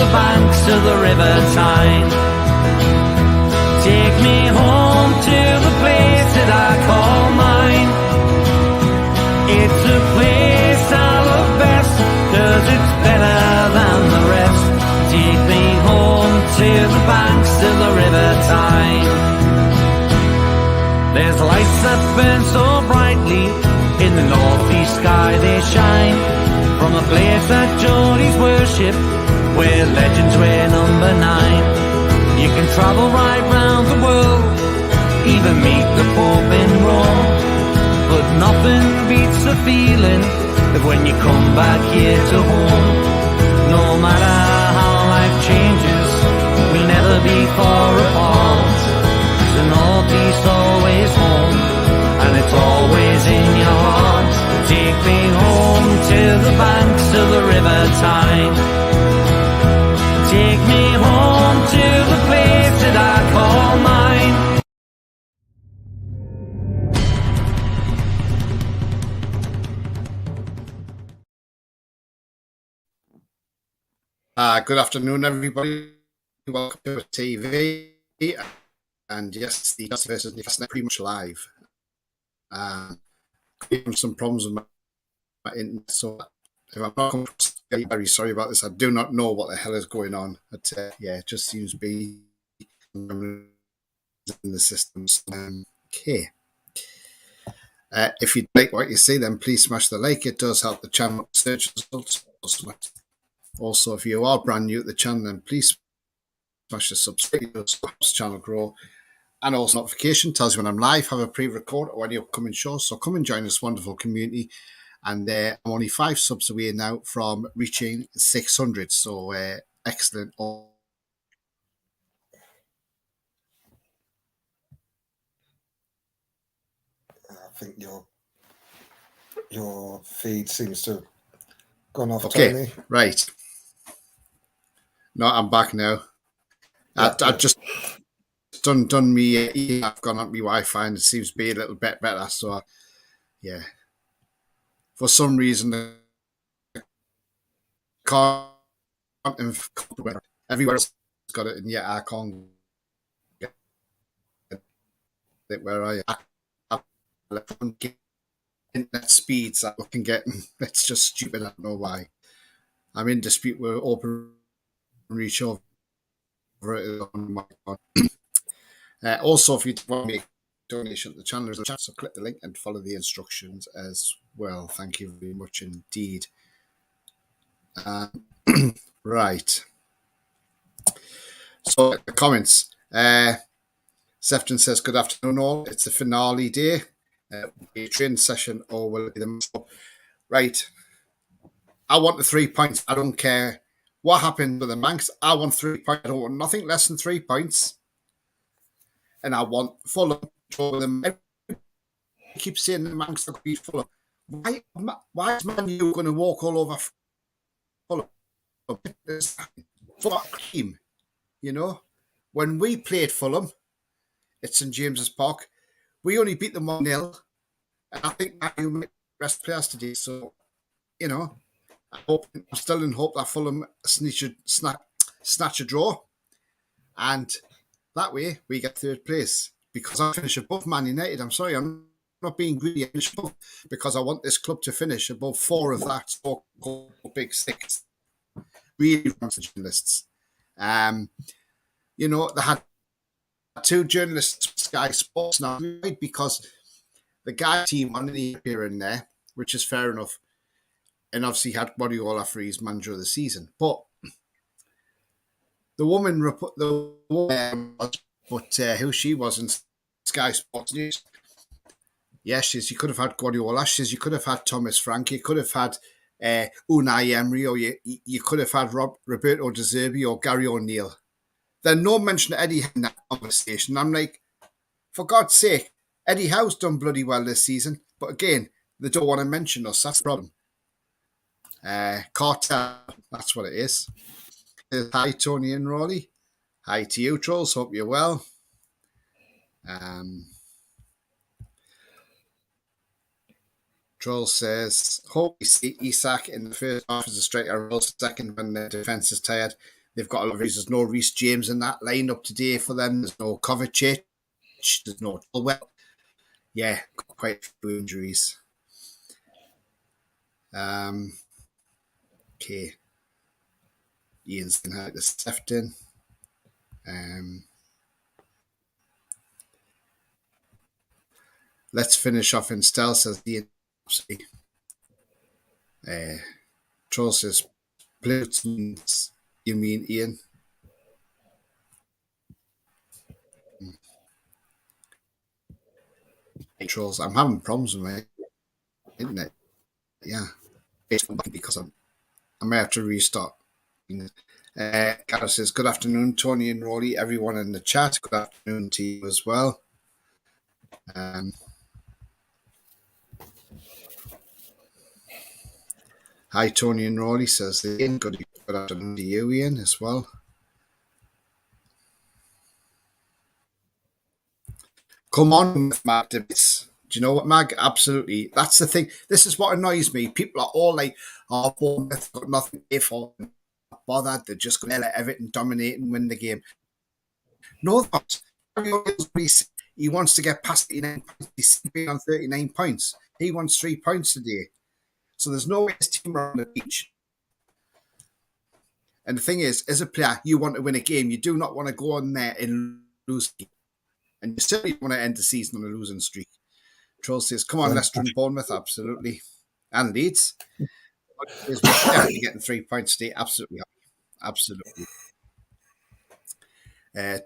the banks of the River Tyne. Take me home to the place that I call mine. It's a place I love best, 'cause it's better than the rest. Take me home to the banks of the River Tyne. There's lights that burn so brightly, in the northeast sky they shine. From a place that Geordies worship, where legends wear number 9. You can travel right round the world, even meet the Pope in Rome. But nothing beats the feeling of when you come back here to home. No matter how life changes, we'll never be far apart. The northeast always home, and it's always in your heart. Take me home to the banks of the River Tyne. Take me home to the place that I call mine. Good afternoon, everybody. Welcome to TV. And yes, the Newcastle versus Newcastle pretty much live. Some problems with my internet, so if I'm not very sorry about this. I do not know what the hell is going on. But yeah, it just seems to be in the systems. Okay. If you like what you see, then please smash the like. It does help the channel search results. Also, if you are brand new at the channel, then please smash the subscribe. It helps the channel grow. And also notification tells you when I'm live, have a pre-record or any upcoming shows. So come and join this wonderful community. And I'm only 5 subs away now from reaching 600. So excellent. I think your feed seems to have gone off. Okay, Tony. Right. No, I'm back now. I've just done me. I've gone on my Wi-Fi and it seems to be a little bit better. So yeah, for some reason, can't everywhere else got it, and yet I can't get it where I have internet speeds that I can get. It's just stupid. I don't know why. I'm in dispute with Open Reach over it on my phone. Also, if you want to make a donation to the channel, there's a chat, so click the link and follow the instructions as well. Thank you very much indeed. Right. So the comments. Sefton says, good afternoon all. It's the finale day. A training session or will it be the right? I want the 3 points. I don't care what happened with the Manx. I want 3 points. I don't want nothing less than 3 points. And I want Fulham to draw them. I keep saying the Manx are going to beat Fulham. Why is Man U going to walk all over Fulham? Fuck team, you know. When we played Fulham at St James's Park, we only beat them 1-0. And I think Man U might rest players today. So, you know, I'm still in hope that Fulham snatch a draw. And that way we get 3rd place. Because I finish above Man United. I'm sorry, I'm not being greedy. I finish above because I want this club to finish above 4 of that big 6. Really wants the journalists. You know, they had 2 journalists Sky Sports now because the guy team on the here and there, which is fair enough. And obviously had Guardiola for his manager of the season. But the woman, who she was in Sky Sports News, yes, you could have had Guardiola, you could have had Thomas Frank, you could have had Unai Emery, or you could have had Roberto De Zerbi or Gary O'Neill. There's no mention of Eddie Howe in that conversation. I'm like, for God's sake, Eddie Howe's done bloody well this season. But again, they don't want to mention us. That's the problem. Cartel, that's what it is. Hi, Tony and Roly. Hi to you, trolls. Hope you're well. Troll says, hope we see Isak in the first half as a striker, roll second when the defence is tired. they've got a lot of reasons. There's no Reece James in that lineup today for them. There's no Kovacic. There's no Chilwell. Yeah, quite a few injuries. Okay. Ian's going to have this left in. Let's finish off in style, says Ian. Troll says, platoons, you mean Ian? Hey, Trolls, I'm having problems with my internet. Yeah. Because I may have to restart. Gareth says, good afternoon, Tony and Roly, everyone in the chat. Good afternoon to you as well. Hi, Tony and Roly, says Ian. Good afternoon to you, Ian, as well. Come on, Mag debates. Do you know what, Mag? Absolutely. That's the thing. This is what annoys me. People are all like, oh, Bournemouth got nothing if or not bothered. They're just going to let Everton dominate and win the game. No, that. He wants to get past 39 points. He's been on 39 points. He wants 3 points today. So there's no way his team are on the beach. And the thing is, as a player, you want to win a game. You do not want to go on there and lose. And you certainly want to end the season on a losing streak. Troll says, come on, Leicester and Bournemouth, absolutely. And Leeds. We're definitely getting 3 points today. Absolutely. Absolutely.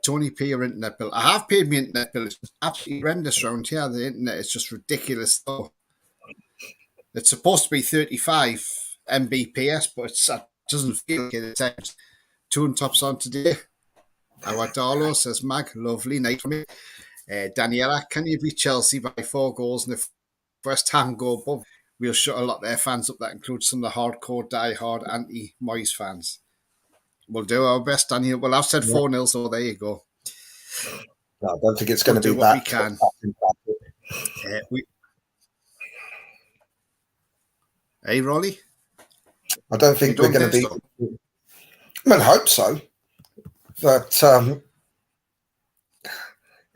Tony, pay your internet bill. I have paid my internet bill. It's absolutely horrendous around here. The internet is just ridiculous. Though. It's supposed to be 35 Mbps, but it doesn't feel like it. It's 2 and tops on today. Awadalo says, Mag, lovely night for me. Daniela, can you beat Chelsea by 4 goals? And if West Ham go above, we'll shut a lot of their fans up. That includes some of the hardcore, die-hard anti-Moyes fans. We'll do our best, Daniel. Well, I've said 4-0, so there you go. No, I don't think it's going to be what that. We can. Hey, Roly? I don't think we're going to be. I mean, I hope so. But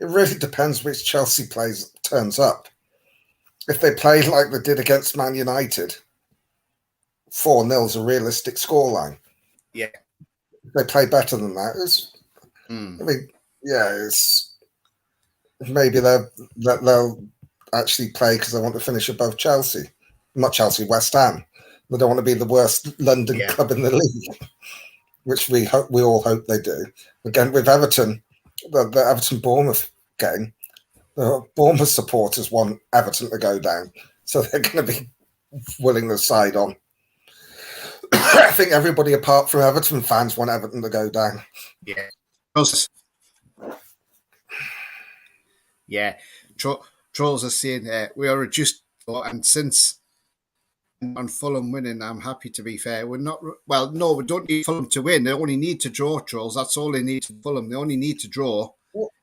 it really depends which Chelsea turns up. If they play like they did against Man United, 4-0 is a realistic scoreline. Yeah. If they play better than that, I mean, yeah, it's maybe they'll actually play because they want to finish above Chelsea. Not Chelsea, West Ham. They don't want to be the worst London club in the league, which we all hope they do. Again, with Everton, the Everton-Bournemouth game, the Bournemouth supporters want Everton to go down, so they're going to be willing to side on. I think everybody apart from Everton fans want Everton to go down. Yeah. Yeah. Trolls are saying we are reduced, and since on Fulham winning, I'm happy to be fair. We're not, well, no, we don't need Fulham to win. They only need to draw, Trolls. That's all they need to Fulham. They only need to draw,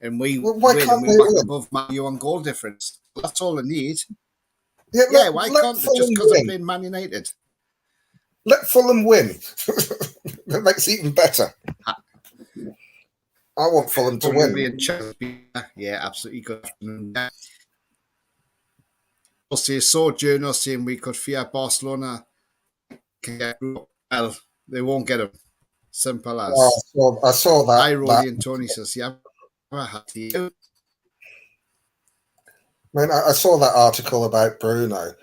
and we win, and we're back above Man U on goal difference. That's all they need. Yeah, why can't they? Just because they're playing Man United. Let Fulham win. That makes it even better. I want Fulham to win. Yeah, absolutely good. Also, Sojourner saying we could fear Barcelona can get well. They won't get them. Simple as. I saw that. Hi, Roly and Tony says, yeah. I mean, I saw that article about Bruno.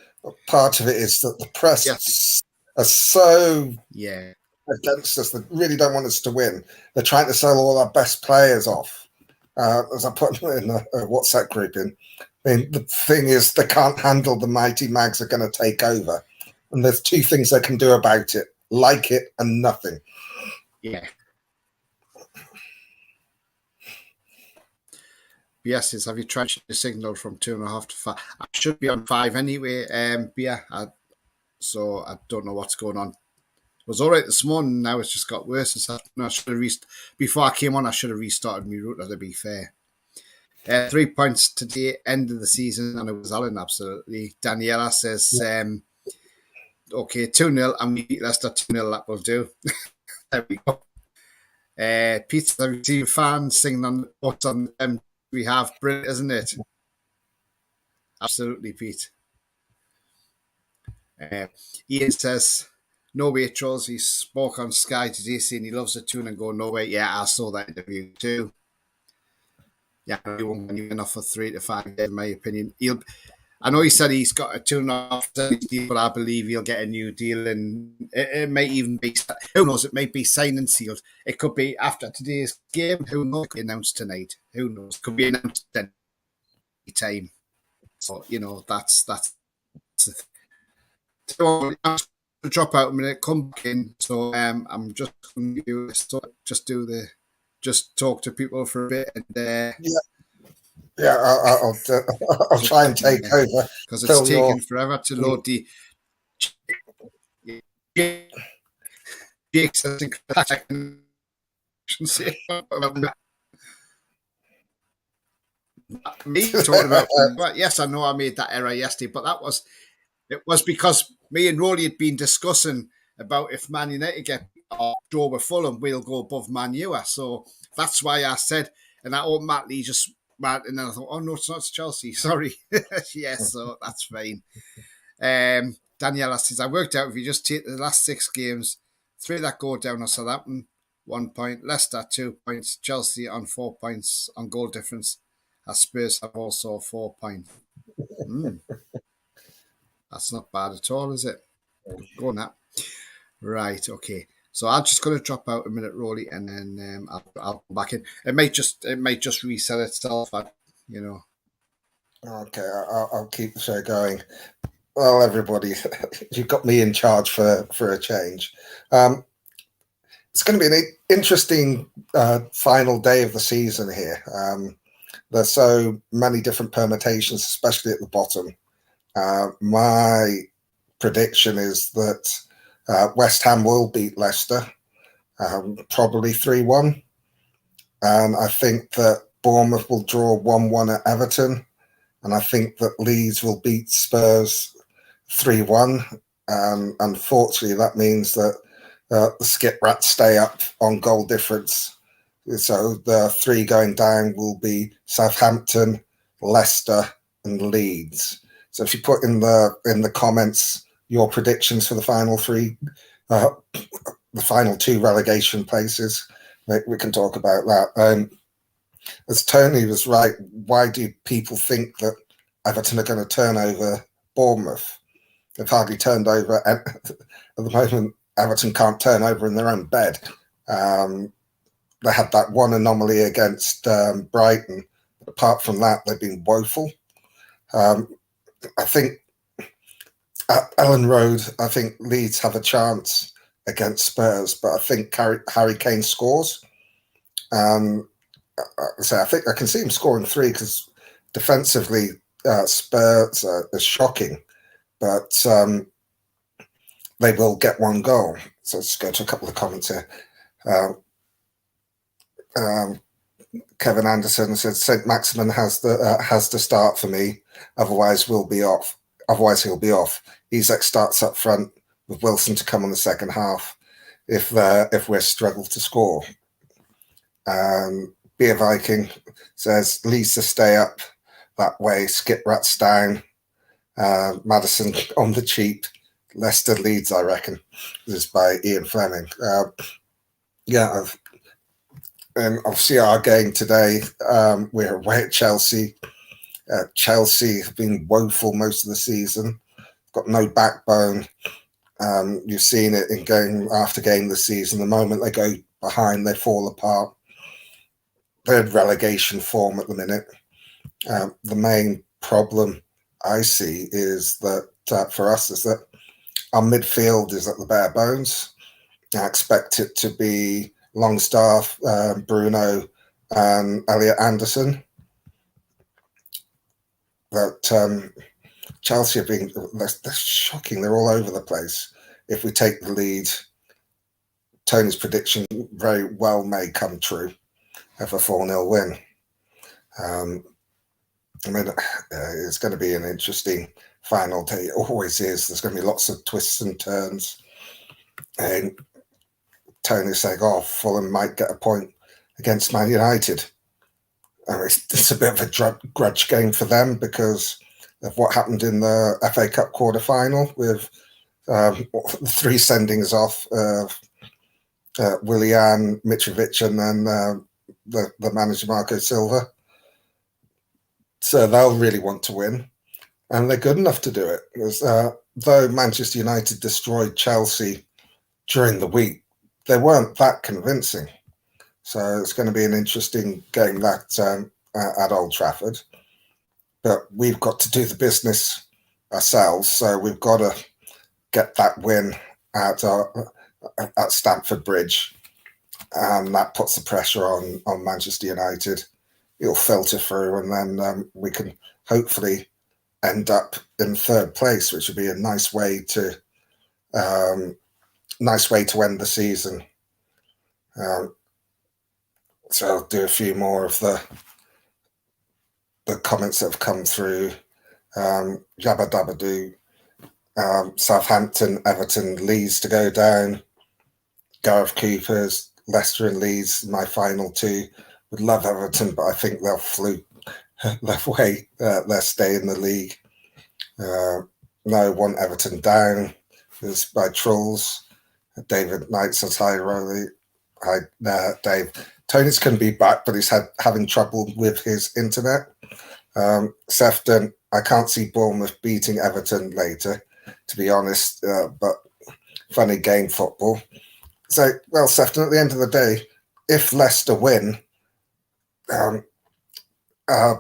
Part of it is that the press are so against us. They really don't want us to win. They're trying to sell all our best players off. As I put in a WhatsApp group in. I mean, the thing is, they can't handle the mighty Mags are going to take over. And there's 2 things they can do about it. Like it and nothing. Yeah. Yes, have you tried the signal from 2.5 to 5? I should be on 5 anyway. So I don't know what's going on. It was all right this morning. Now it's just got worse. Before I came on, I should have restarted my router, to be fair. 3 points today, end of the season, and it was Alan, absolutely. Daniela says, okay, 2-0, and we beat Leicester 2-0, that will do. There we go. Pete, have you seen fans singing on what's on them? We have brilliant, isn't it? Absolutely, Pete. Ian says, no way, Trolls. He spoke on Sky today saying he loves the tune and go, no way. Yeah, I saw that interview too. Yeah, he won't get enough for 3 to 5 years, in my opinion. I know he said he's got a 2.5 deal, but I believe he'll get a new deal, and it may even be, who knows, it may be signed and sealed. It could be after today's game. Who knows? It could be announced tonight. Who knows? It could be announced at any time. So, that's the thing. So I'm just going to drop out a minute, come back in. So I'm just going to just talk to people for a bit, and Yeah, I'll try and take over because it's taking forever to load the. Jake says me talking about. Yes, I know I made that error yesterday, but it was because me and Roly had been discussing about if Man United get or draw with Fulham, we'll go above Man U. So that's why I said, and I automatically just went, and then I thought, oh no, it's not Chelsea. Sorry. Yes, so that's fine. Daniela says, I worked out if you just take the last 6 games, 3 that go down are Southampton, 1 point, Leicester 2 points, Chelsea on 4 points on goal difference. As Spurs have also 4 points. That's not bad at all, is it? Go on that. Right, okay. So I'm just going to drop out a minute, Roly, and then I'll come back in. It might just reset itself, Okay, I'll keep the show going. Well, everybody, you've got me in charge for a change. It's going to be an interesting final day of the season here. There's so many different permutations, especially at the bottom. My prediction is that West Ham will beat Leicester, probably 3-1. And I think that Bournemouth will draw 1-1 at Everton. And I think that Leeds will beat Spurs 3-1. Unfortunately, that means that the Skip Rats stay up on goal difference. So the 3 going down will be Southampton, Leicester, and Leeds. So if you put in the comments your predictions for the final 3, the final 2 relegation places, we can talk about that. As Tony was right, why do people think that Everton are going to turn over Bournemouth? They've hardly turned over. At the moment, Everton can't turn over in their own bed. They had that one anomaly against Brighton. But apart from that, they've been woeful. I think at Ellen Road, I think Leeds have a chance against Spurs, but I think Harry Kane scores. So I think I can see him scoring 3 because defensively, Spurs are shocking, but they will get 1 goal. So let's go to a couple of comments here. Kevin Anderson said St. Maximin has to start for me, otherwise he'll be off. Isak starts up front with Wilson to come on the second half if we're struggled to score. Beer Viking says Leeds to stay up that way. Skip Rats down. Madison on the cheap. Leicester Leeds, I reckon. This is by Ian Fleming. Obviously our game today, we're away at Chelsea. Chelsea have been woeful most of the season. Got no backbone. You've seen it in game after game this season. The moment they go behind, they fall apart. They're in relegation form at the minute. The main problem I see is that for us is that our midfield is at the bare bones. I expect it to be Longstaff, Bruno, and Elliot Anderson. But Chelsea are they're shocking. They're all over the place. If we take the lead, Tony's prediction very well may come true of a 4-0 win. It's going to be an interesting final day. It always is. There's going to be lots of twists and turns. And Tony saying, "Oh, Fulham might get a point against Man United." I mean, it's a bit of a grudge game for them because of what happened in the FA Cup quarter-final with 3 sendings off of Willian, Mitrovic, and then the manager Marco Silva. So they'll really want to win, and they're good enough to do it. Because, though Manchester United destroyed Chelsea during the week, they weren't that convincing. So it's going to be an interesting game that at Old Trafford. But we've got to do the business ourselves, so we've got to get that win at Stamford Bridge, and that puts the pressure on Manchester United. It'll filter through, and then we can hopefully end up in third place, which would be a nice way to end the season. So I'll do a few more of the comments that have come through. Jabba Dabba Doo. Southampton, Everton, Leeds to go down. Gareth Cooper's Leicester and Leeds, my final 2. Would love Everton, but I think they'll fluke their way, their stay in the league. No, want Everton down. Is by Trolls. David Knight says, "Hi, Roly." Hi, Dave. Tony's can be back, but he's having trouble with his internet. Sefton, I can't see Bournemouth beating Everton later, to be honest, but funny game football. So, well, Sefton, at the end of the day, if Leicester win,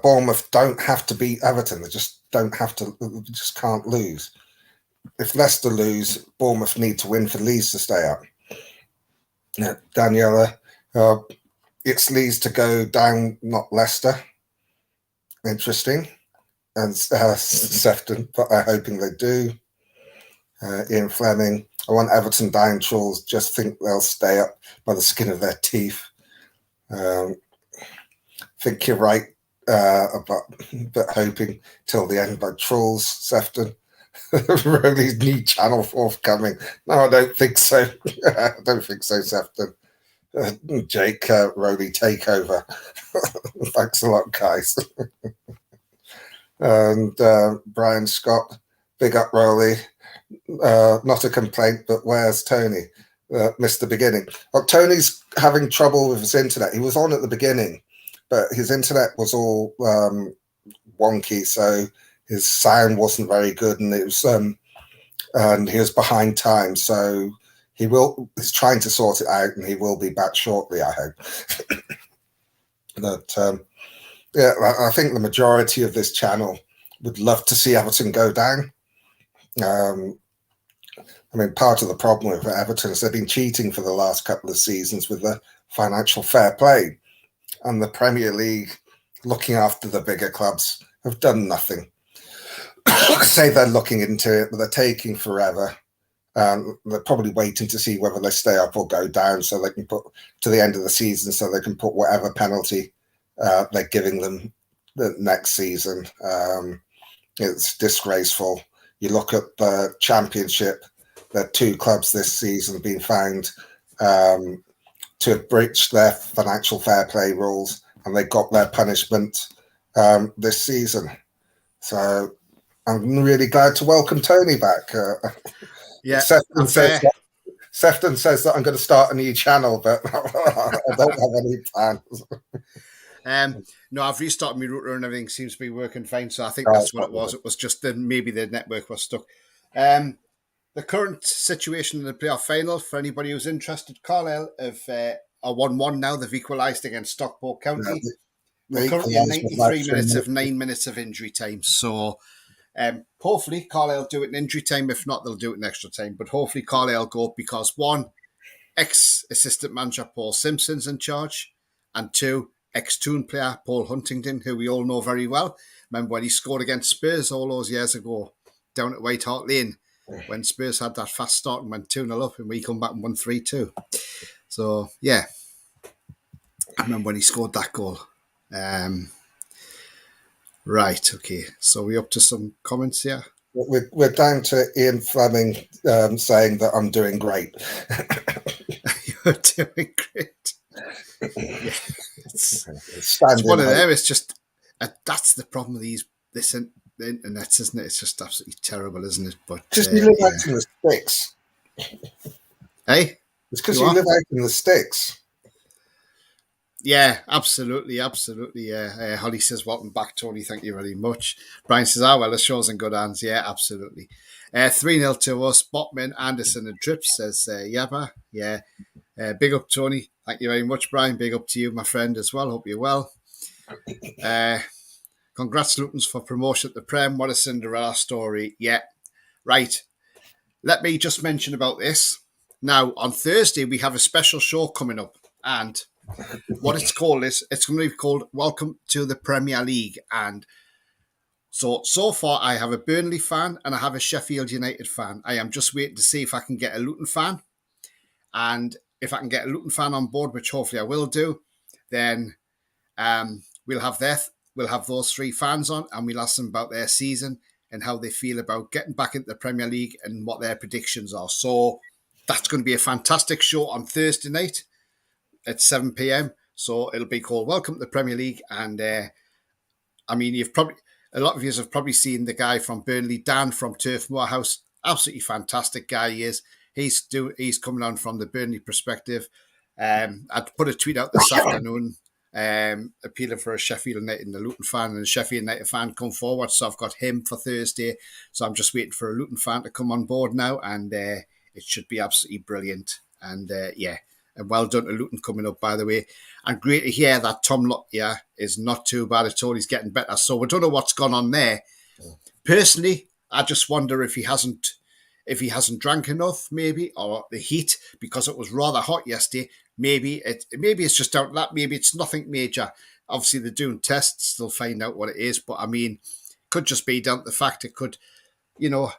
Bournemouth don't have to beat Everton. They just just can't lose. If Leicester lose, Bournemouth need to win for Leeds to stay up. Daniela, it's Leeds to go down, not Leicester. Interesting. And Sefton, but I'm hoping they do. Ian Fleming, I want Everton down, Trolls. Just think they'll stay up by the skin of their teeth. Think you're right, but hoping till the end by Trolls. Sefton, Roly's new channel forthcoming. No, I don't think so. I don't think so, Sefton. Jake, Roly takeover. Thanks a lot, guys. And Brian Scott, big up Roly. Not a complaint, but where's Tony? Missed the beginning. Well, Tony's having trouble with his internet. He was on at the beginning, but his internet was all wonky, so his sound wasn't very good, and it was and he was behind time. So he's trying to sort it out, and he will be back shortly, I hope. But yeah, I think the majority of this channel would love to see Everton go down. I mean, part of the problem with Everton is they've been cheating for the last couple of seasons with the financial fair play, and the Premier League, looking after the bigger clubs, have done nothing. Say they're looking into it, but they're taking forever. They're probably waiting to see whether they stay up or go down, so they can put to the end of the season, so they can put whatever penalty they're giving them the next season. It's disgraceful. You look at the Championship. There are 2 clubs this season being found to have breached their financial fair play rules, and they got their punishment this season. So I'm really glad to welcome Tony back. Yeah, Sefton says that I'm going to start a new channel, but I don't have any plans. No, I've restarted my router and everything seems to be working fine. So I think that's what it was. It was just maybe the network was stuck. The current situation in the playoff final, for anybody who's interested, Carlisle have a 1-1 now. They've equalised against Stockport County. We're currently in 93 minutes of 9 minutes of injury time. So hopefully Carlisle do it in injury time. If not, they'll do it in extra time. But hopefully Carlisle go up because 1, ex-assistant manager Paul Simpson's in charge, and 2, ex-Toon player Paul Huntington, who we all know very well. Remember when he scored against Spurs all those years ago down at White Hart Lane, when Spurs had that fast start and went 2-0 up, and we come back and won 3-2. So, yeah. I remember when he scored that goal. Right, okay. So we're up to some comments here. We're down to Ian Fleming saying that I'm doing great. Doing great. Yeah, it's Standing one of out. them. It's just that's the problem with the internet, isn't it? It's just absolutely terrible, isn't it? But Because you live yeah, out in the sticks. hey, It's because you you are. live out in the sticks. Yeah, absolutely, absolutely. Yeah, Holly says, "Welcome back, Tony. Thank you very much." Brian says, "Ah, well, the show's in good hands." Yeah, absolutely. 3-0 to us. Botman, Anderson, and Drip says, "Yabba, yeah." Big up, Tony. Thank you very much, Brian. Big up to you, my friend, as well. Hope you're well. Congrats, Lutons, for promotion at the Prem. What a Cinderella story. Yeah, right. Let me just mention about this. Now, on Thursday, we have a special show coming up, and what it's called is it's going to be called Welcome to the Premier League. And so far, I have a Burnley fan and I have a Sheffield United fan. I am just waiting to see if I can get a Luton fan. And if I can get a Luton fan on board, which hopefully I will do, then we'll have those three fans on, and we'll ask them about their season and how they feel about getting back into the Premier League and what their predictions are. So that's going to be a fantastic show on Thursday night at 7 p.m. So it'll be called Welcome to the Premier League. And I mean, a lot of you have probably seen the guy from Burnley, Dan from Turf Moorhouse. Absolutely fantastic guy he is. He's coming on from the Burnley perspective. I'd put a tweet out this afternoon appealing for a Sheffield United and a Luton fan, and a Sheffield United fan come forward. So I've got him for Thursday. So I'm just waiting for a Luton fan to come on board now, and it should be absolutely brilliant. And yeah, and well done to Luton coming up, by the way. And great to hear that Tom Lockyer is not too bad at all. He's getting better. So we don't know what's gone on there. Personally, I just wonder if he hasn't drank enough, maybe, or the heat, because it was rather hot yesterday. Maybe it's just down to that. Maybe it's nothing major. Obviously, they're doing tests. They'll find out what it is. But I mean, could just be down to the fact it could,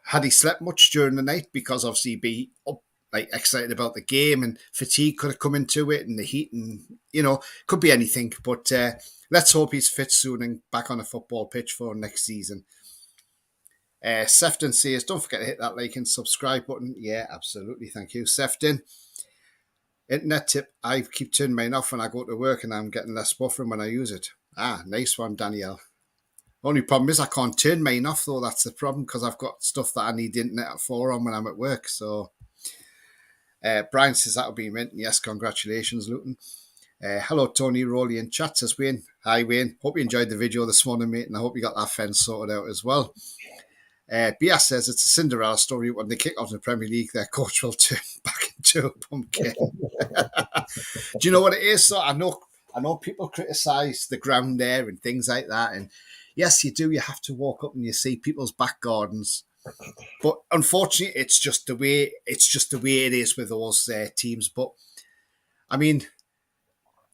had he slept much during the night, because obviously he'd be up, like, excited about the game, and fatigue could have come into it, and the heat, and could be anything. But let's hope he's fit soon and back on a football pitch for next season. Sefton says, don't forget to hit that like and subscribe button. Yeah, absolutely. Thank you, Sefton. Internet tip, I keep turning mine off when I go to work, and I'm getting less buffering when I use it. Ah, nice one, Danielle. Only problem is I can't turn mine off, though. That's the problem, because I've got stuff that I need the internet for on when I'm at work. So Brian says that'll be mint. Yes, congratulations, Luton. Hello, Tony, Roly, and chat, says Wayne. Hi, Wayne. Hope you enjoyed the video this morning, mate, and I hope you got that fence sorted out as well. BS says it's a Cinderella story. When they kick out in the Premier League, their coach will turn back into a pumpkin. Do you know what it is? So I know people criticise the ground there and things like that, and yes, you do. You have to walk up and you see people's back gardens, but unfortunately, it's just the way it is with those teams. But I mean,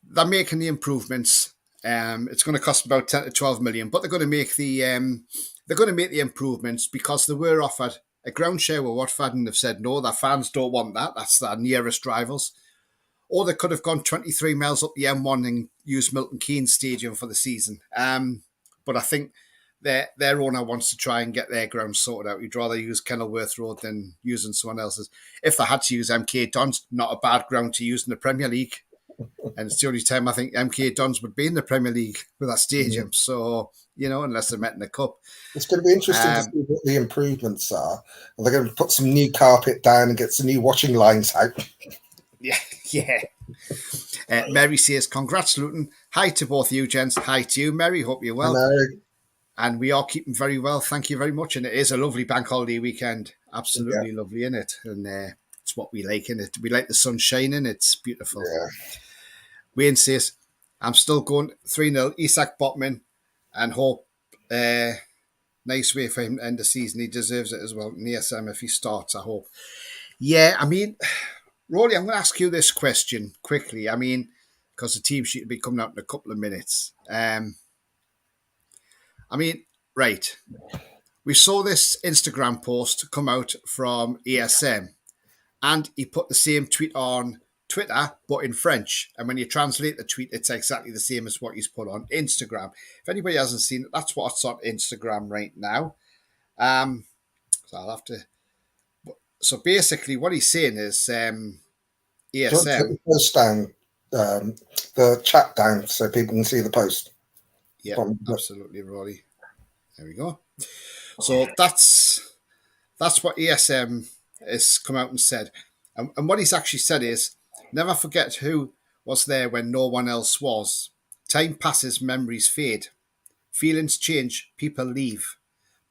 they're making the improvements. It's going to cost about 10 to 12 million, but they're going to make the improvements, because they were offered a ground share with Watford, and they've said no, their fans don't want that. That's their nearest rivals. Or they could have gone 23 miles up the M1 and used Milton Keynes Stadium for the season. But I think their owner wants to try and get their ground sorted out. He'd rather use Kenilworth Road than using someone else's. If they had to use MK Dons, not a bad ground to use in the Premier League. And it's the only time I think MK Dons would be in the Premier League with that stadium. Mm. So, unless they're met in the cup. It's going to be interesting to see what the improvements are. Are they going to put some new carpet down and get some new washing lines out? Yeah. Mary says, congrats, Luton. Hi to both you, gents. Hi to you, Mary. Hope you're well. Hello. And we are keeping very well. Thank you very much. And it is a lovely bank holiday weekend. Absolutely lovely, in it. And it's what we like in it. We like the sun shining. It's beautiful. Yeah. Wayne says, I'm still going 3-0. Isak Botman, and hope nice way for him to end the season. He deserves it as well. Near Sam, if he starts, I hope. Yeah, I mean, Roly, I'm going to ask you this question quickly. I mean, because the team sheet will be coming out in a couple of minutes. I mean, right. We saw this Instagram post come out from ESM, and he put the same tweet on Twitter, but in French. And when you translate the tweet, it's exactly the same as what he's put on Instagram. If anybody hasn't seen it, that's what's on Instagram right now. So I'll have to... So basically what he's saying is, Do you want to take ESM. the post down, the chat down, so people can see the post? Yeah, From the- absolutely, Rory. There we go. So that's what ESM has come out and said. And what he's actually said is, never forget who was there when no one else was. Time passes, memories fade. Feelings change, people leave.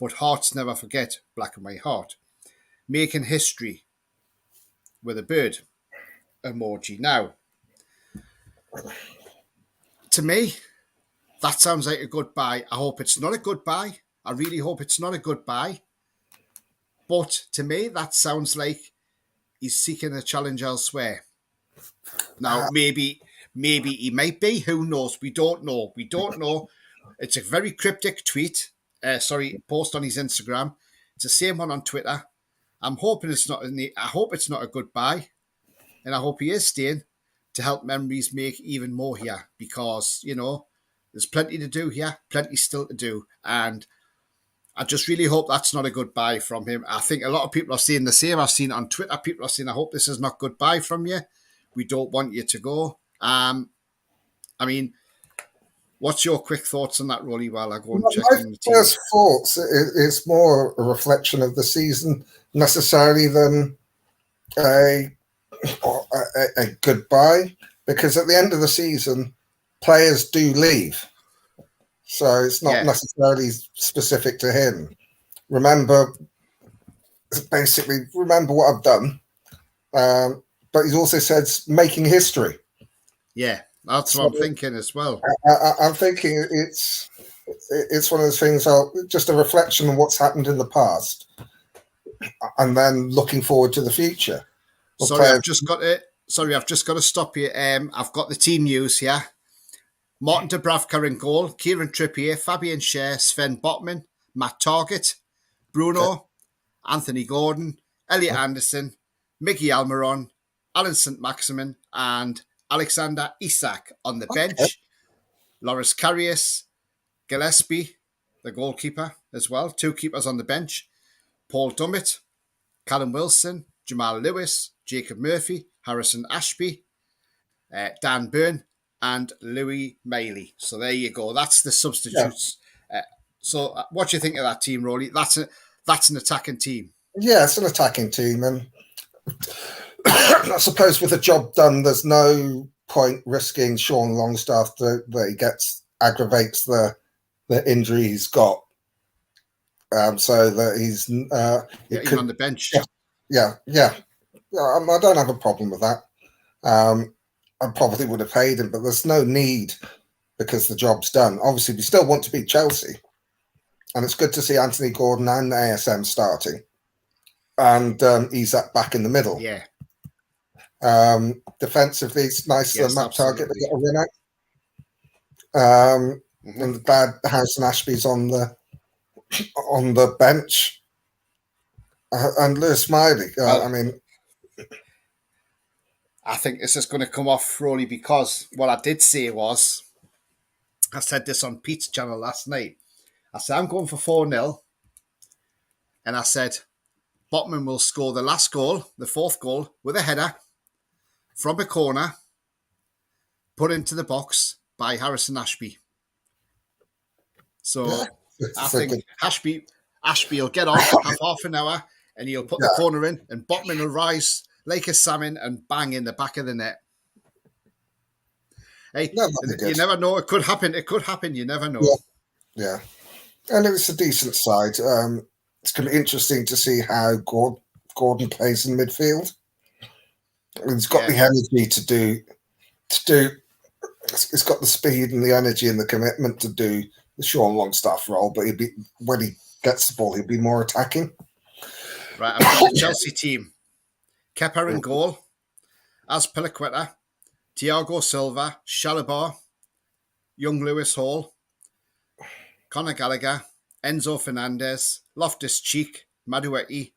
But hearts never forget, black and white heart. Making history with a bird emoji. Now, to me, that sounds like a goodbye. I hope it's not a goodbye. I really hope it's not a goodbye. But to me, that sounds like he's seeking a challenge elsewhere. Now, maybe he might be. Who knows? We don't know. We don't know. It's a very cryptic tweet. Post on his Instagram. It's the same one on Twitter. I'm hoping it's not. I hope it's not a goodbye, and I hope he is staying to help memories make even more here, because there's plenty to do here, plenty still to do, and I just really hope that's not a goodbye from him. I think a lot of people are saying the same. I've seen it on Twitter. People are saying, I hope this is not goodbye from you. We don't want you to go. I mean, what's your quick thoughts on that, Roly, while I go and check My on the team? first thoughts is more a reflection of the season necessarily than a goodbye, because at the end of the season, players do leave. So it's not necessarily specific to him. Remember what I've done. But he's also said making history. Yeah, that's what I'm thinking as well. I'm thinking it's one of those things, just a reflection on what's happened in the past, and then looking forward to the future. I've just got to stop you. I've got the team news here. Martin Dubravka in goal, Kieran Trippier, Fabian Schär, Sven Botman, Matt Targett, Bruno, Anthony Gordon, Elliot Anderson, Mickey Almiron, Alan St. Maximin, and Alexander Isak on the bench. Loris Karius, Gillespie, the goalkeeper as well. 2 keepers on the bench. Paul Dummett, Callum Wilson, Jamal Lewis, Jacob Murphy, Harrison Ashby, Dan Byrne, and Louis Mailey. So there you go. That's the substitutes. So what do you think of that team, Roly? That's an attacking team. Yeah, it's an attacking team, and I suppose with the job done, there's no point risking Sean Longstaff that he aggravates the injury he's got. So that he's even on the bench. Yeah. I don't have a problem with that. I probably would have paid him, but there's no need because the job's done. Obviously, we still want to beat Chelsea, and it's good to see Anthony Gordon and ASM starting, and Isak back in the middle. Yeah. Defensively, it's nice that Matt Targett to get a win out. And the bad Harrison Ashby's on the bench, and Lewis Miley. I think this is going to come off, Roly, because what I did say was, I said this on Pete's channel last night. I said, I'm going for 4-0. And I said, Botman will score the last goal, the 4th goal, with a header from a corner, put into the box by Harrison Ashby. So I think Ashby will get on, have half an hour, and he'll put the corner in, and Botman will rise like a salmon and bang in the back of the net. Hey, you never know. It could happen. You never know. Yeah. And it's a decent side. It's going to be interesting to see how Gordon plays in midfield. He's got the energy to do. He's got the speed and the energy and the commitment to do the Sean Longstaff role. But when he gets the ball, he'll be more attacking. Right, I've got the Chelsea team. Kepa in goal, Azpilicueta, Thiago Silva, Shalibar, young Lewis Hall, Conor Gallagher, Enzo Fernandez, Loftus-Cheek, Madueke,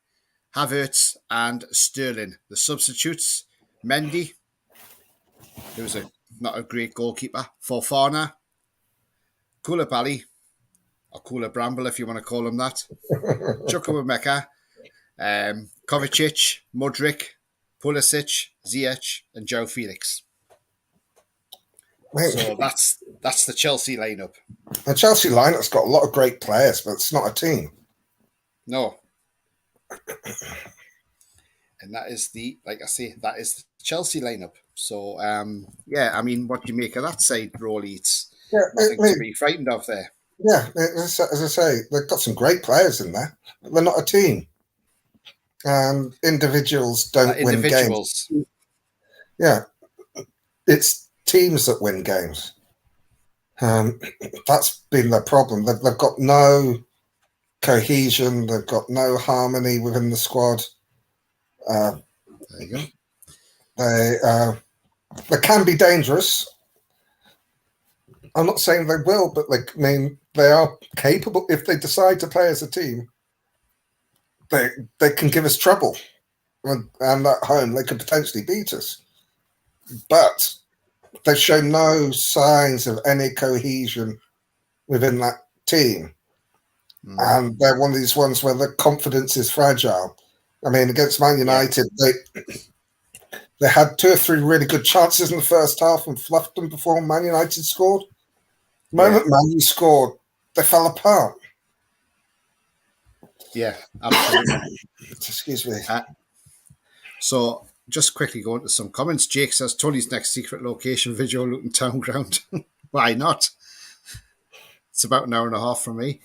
Havertz, and Sterling. The substitutes: Mendy, who's not a great goalkeeper, Fofana, Koulibaly, or Kula Bramble if you want to call him that, Chukwuemeka, Kovacic, Mudryk, Pulisic, Ziyech, and Joe Felix. Mate, So that's the Chelsea lineup. the Chelsea lineup's got a lot of great players, but it's not a team. No. And that is like I say, that is the Chelsea lineup. So, yeah, I mean, what do you make of that side, Roly? It's nothing to be frightened of there. Yeah, as I say, they've got some great players in there, but they're not a team. And individuals don't win games. Yeah, it's teams that win games. That's been their problem. They've got no cohesion. They've got no harmony within the squad. There you go. They can be dangerous. I'm not saying they will, but they are capable. If they decide to play as a team, they can give us trouble, and at home they could potentially beat us. But they've shown no signs of any cohesion within that team, and they're one of these ones where the confidence is fragile. I mean, against Man United, they had 2 or 3 really good chances in the first half and fluffed them before Man United scored. The moment Man U scored, they fell apart. Yeah, absolutely. Excuse me. So, just quickly going to some comments. Jake says, Tony's next secret location, Video Luton Town Ground. Why not? It's about an hour and a half from me.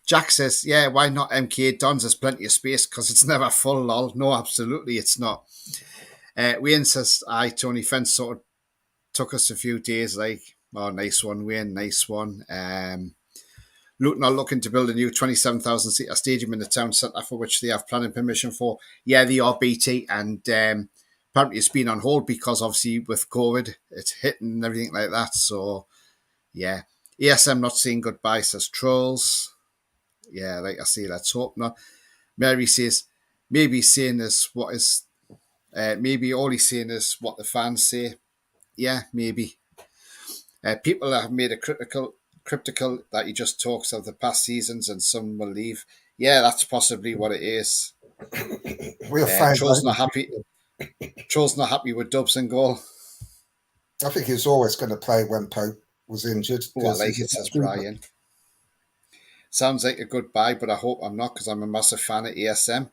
Jack says, yeah, why not MK Dons? There's plenty of space because it's never full, lol. No, absolutely, it's not. Wayne says, aye, Tony, fence sort of took us a few days, nice one, Wayne, nice one. Luton are looking to build a new 27,000-seater stadium in the town centre for which they have planning permission for. Yeah, they are, BT, and apparently it's been on hold because obviously with COVID, it's hitting and everything like that. So, yeah. ESM not saying goodbye, says Trolls. Yeah, like I say, let's hope not. Mary says, maybe saying this what is... maybe all he's saying is what the fans say. Yeah, maybe. People have made a cryptical that he just talks of the past seasons and some will leave. Yeah, that's possibly what it is. We'll find Troll's not happy. Troll's not happy with Dubs and goal. I think he was always going to play when Pope was injured. Oh, I like it, says Brian. Sounds like a good buy, but I hope I'm not because I'm a massive fan of ESM.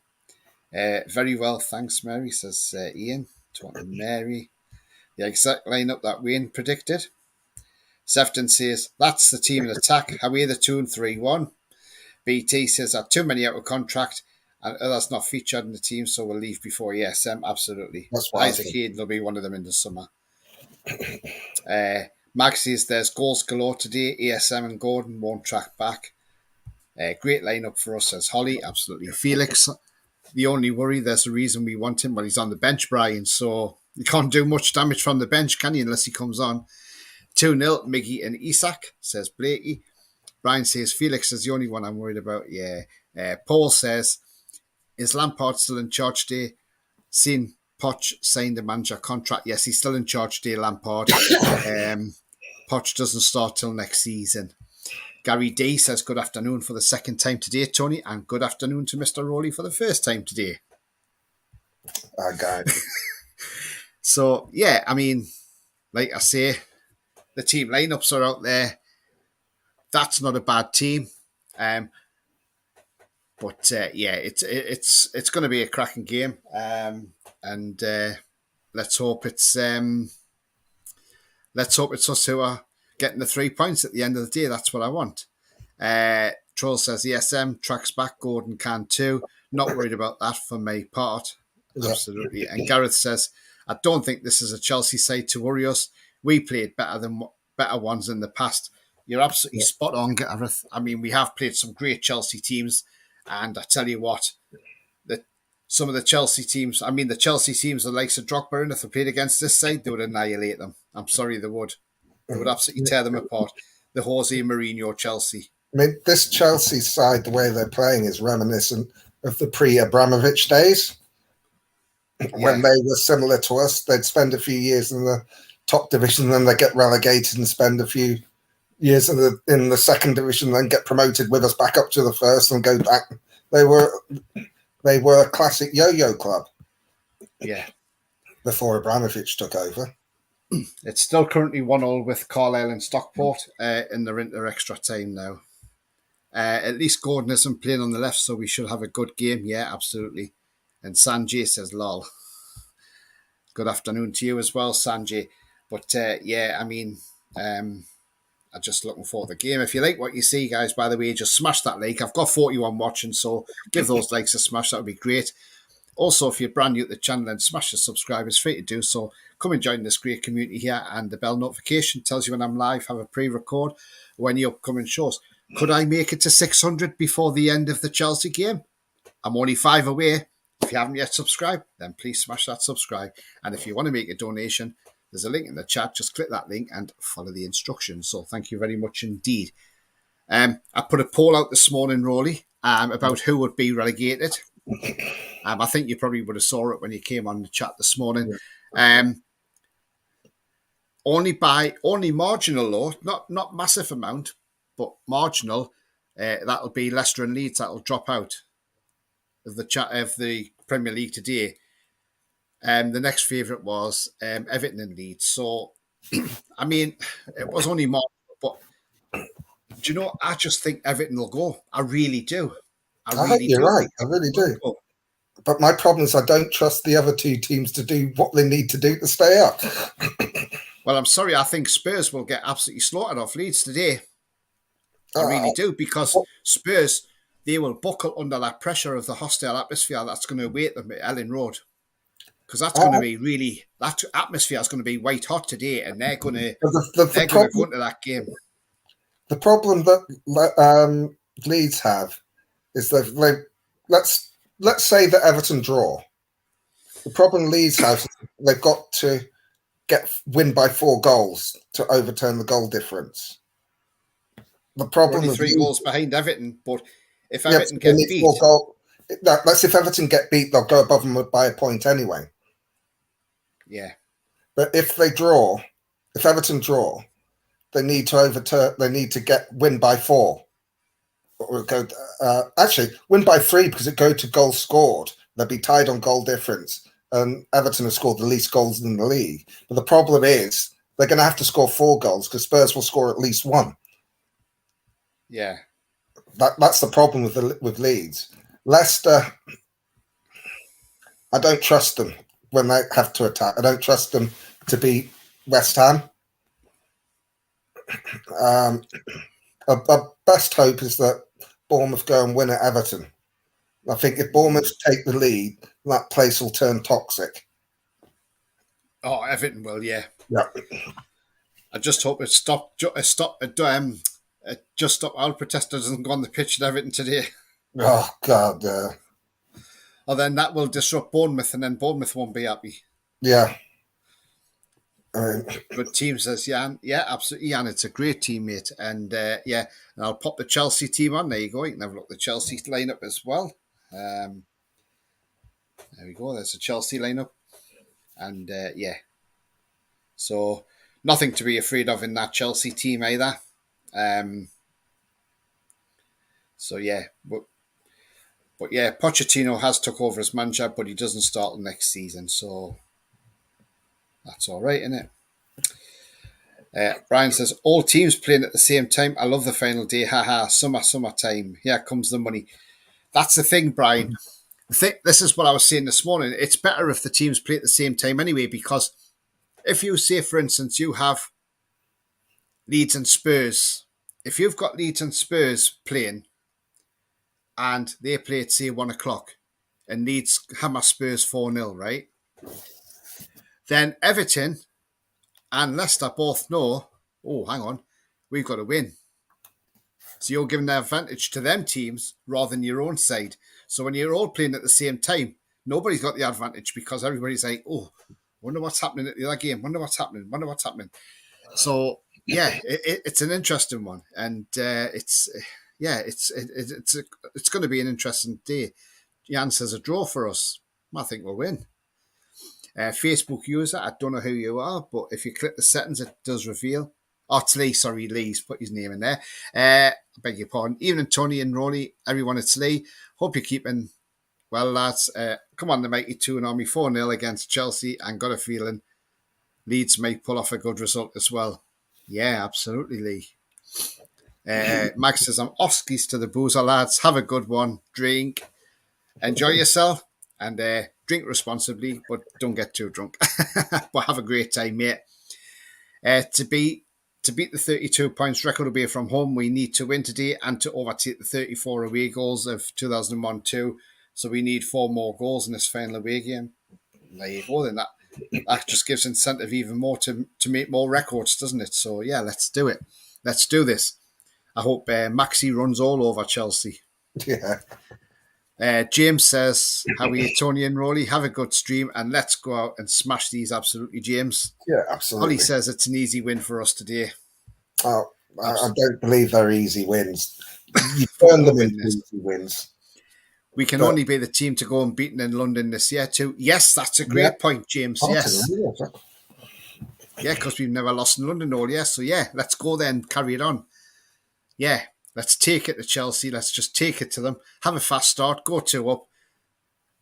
Very well, thanks, Mary, says Ian. Talking Mary. The exact lineup that Wayne predicted. Sefton says, that's the team in attack. Away the 2 and 3-1. BT says, are too many out of contract and others not featured in the team, so we'll leave before ESM. Absolutely. Isaac Hayden will be one of them in the summer. Max says, there's goals galore today. ESM and Gordon won't track back. Great lineup for us, says Holly. Absolutely. Felix, the only worry, there's a reason we want him, but he's on the bench, Brian, so you can't do much damage from the bench, can you, unless he comes on. 2-0, Miggy and Isak, says Blakey. Brian says, Felix is the only one I'm worried about. Yeah. Paul says, is Lampard still in charge today? Seen Poch signed a manager contract. Yes, he's still in charge today, Lampard. Poch doesn't start till next season. Gary D says, good afternoon for the second time today, Tony, and good afternoon to Mr. Roly for the first time today. God. So, yeah, I mean, like I say, the team lineups are out there. That's not a bad team. But yeah, it's going to be a cracking game. And let's hope it's us who are getting the 3 points at the end of the day. That's what I want. Troll says ESM tracks back. Gordon can too. Not worried about that for my part. Absolutely. And Gareth says, I don't think this is a Chelsea side to worry us. We played better ones in the past. You're absolutely spot on, Gareth. I mean, we have played some great Chelsea teams, and I tell you what, some of the Chelsea teams, the Chelsea teams, the likes of Drogba, and if they played against this side, they would annihilate them. I'm sorry, they would. They would absolutely tear them apart. The Jose Mourinho Chelsea. I mean, this Chelsea side, the way they're playing is reminiscent of the pre-Abramovich days. When they were similar to us, they'd spend a few years in the top division, then they get relegated and spend a few years in the second division, then get promoted with us back up to the first and go back. They were a classic yo-yo club. Yeah. Before Abramovich took over. It's still currently 1-1 with Carlisle and Stockport, and they're into extra time now. At least Gordon isn't playing on the left, so we should have a good game. Yeah, absolutely. And Sanjay says, lol. Good afternoon to you as well, Sanjay. But yeah, I mean, I'm just looking forward to the game. If you like what you see, guys, by the way, just smash that like. I've got 41 watching, so give those likes a smash. That would be great. Also, if you're brand new to the channel, then smash the subscribe. It's free to do so. Come and join this great community here, and the bell notification tells you when I'm live, have a pre-record, when the upcoming shows. Could I make it to 600 before the end of the Chelsea game? I'm only 5 away. If you haven't yet subscribed, then please smash that subscribe. And if you want to make a donation, there's a link in the chat. Just click that link and follow the instructions. So thank you very much indeed. I put a poll out this morning, Roly, about who would be relegated. I think you probably would have saw it when you came on the chat this morning. Only marginal though, not massive amount, but marginal. That'll be Leicester and Leeds. That'll drop out of the Premier League today. The next favourite was Everton and Leeds. So, I mean, it was only marginal, but do you know? I just think Everton will go. I really do. I think you're right. I really do. Go. But my problem is I don't trust the other two teams to do what they need to do to stay up. Well, I'm sorry. I think Spurs will get absolutely slaughtered off Leeds today. I really do, because Spurs, they will buckle under that pressure of the hostile atmosphere that's going to await them at Ellen Road. Because that's going to be really, that atmosphere is going to be white hot today, and they're going to go into that game. The problem that Leeds have is that let's say that Everton draw. The problem Leeds have is they've got to win by 4 goals to overturn the goal difference. The problem only 3 goals behind Everton, but if Everton get beat, that's if Everton get beat, they'll go above them by a point anyway. Yeah, but if Everton draw, they need to win by 4. Or actually win by 3, because it go to goals scored. They'll be tied on goal difference, and Everton have scored the least goals in the league. But the problem is they're going to have to score 4 goals, because Spurs will score at least 1. Yeah, that's the problem with Leeds. Leicester, I don't trust them when they have to attack. I don't trust them to beat West Ham. Our best hope is that Bournemouth go and win at Everton. I think if Bournemouth take the lead, that place will turn toxic. Oh, Everton will, yeah. Yeah. I just hope just stop our protester doesn't go on the pitch at Everton today. Oh God. Or then that will disrupt Bournemouth, and then Bournemouth won't be happy. Yeah. Good team, says Jan. Yeah, absolutely, Jan. It's a great teammate. And yeah, and I'll pop the Chelsea team on. There you go. You can have a look at the Chelsea lineup as well. There we go. There's a Chelsea lineup. And yeah. So nothing to be afraid of in that Chelsea team either. So yeah. But yeah, Pochettino has took over as manager, but he doesn't start next season. So that's all right, isn't it? Brian says, all teams playing at the same time. I love the final day. Haha, summertime. Here comes the money. That's the thing, Brian. This is what I was saying this morning. It's better if the teams play at the same time anyway, because if you say, for instance, you have Leeds and Spurs. If you've got Leeds and Spurs playing and they play at, say, 1 o'clock and Leeds hammer Spurs 4-0, right? Then Everton and Leicester both know, oh, hang on, we've got to win. So you're giving the advantage to them teams rather than your own side. So when you're all playing at the same time, nobody's got the advantage, because everybody's like, oh, wonder what's happening at the other game. Wonder what's happening. So yeah, it's an interesting one, and it's going to be an interesting day. Jan says a draw for us. I think we'll win. Facebook user, I don't know who you are, but if you click the settings, it does reveal. Oh, it's Lee. Sorry, Lee's put his name in there. I beg your pardon. Evening, Tony and Roly. Everyone, it's Lee. Hope you're keeping well, lads. come on, the mighty Toonami 4-0 against Chelsea, and got a feeling Leeds might pull off a good result as well. Yeah, absolutely, Lee. Max says, I'm Oskies to the boozer, lads. Have a good one. Drink. Enjoy yourself. And drink responsibly, but don't get too drunk. But have a great time, mate. To beat the 32 points record away from home, we need to win today and to overtake the 34 away goals of 2001-2. So we need 4 more goals in this final away game. There you go. Then that just gives incentive even more to make more records, doesn't it? So yeah, let's do it. Let's do this. I hope Maxi runs all over Chelsea. Yeah. James says, how are you, Tony and Roly? Have a good stream and let's go out and smash these absolutely, James. Yeah, absolutely. Holly says it's an easy win for us today. Oh, I don't believe they're easy wins. You turn them into easy wins. We can only be the team to go unbeaten in London this year too. Yes, that's a great point, James. Yes. Yeah, because we've never lost in London all year. So yeah, let's go there and carry it on. Yeah, let's take it to Chelsea. Let's just take it to them. Have a fast start, go 2 up.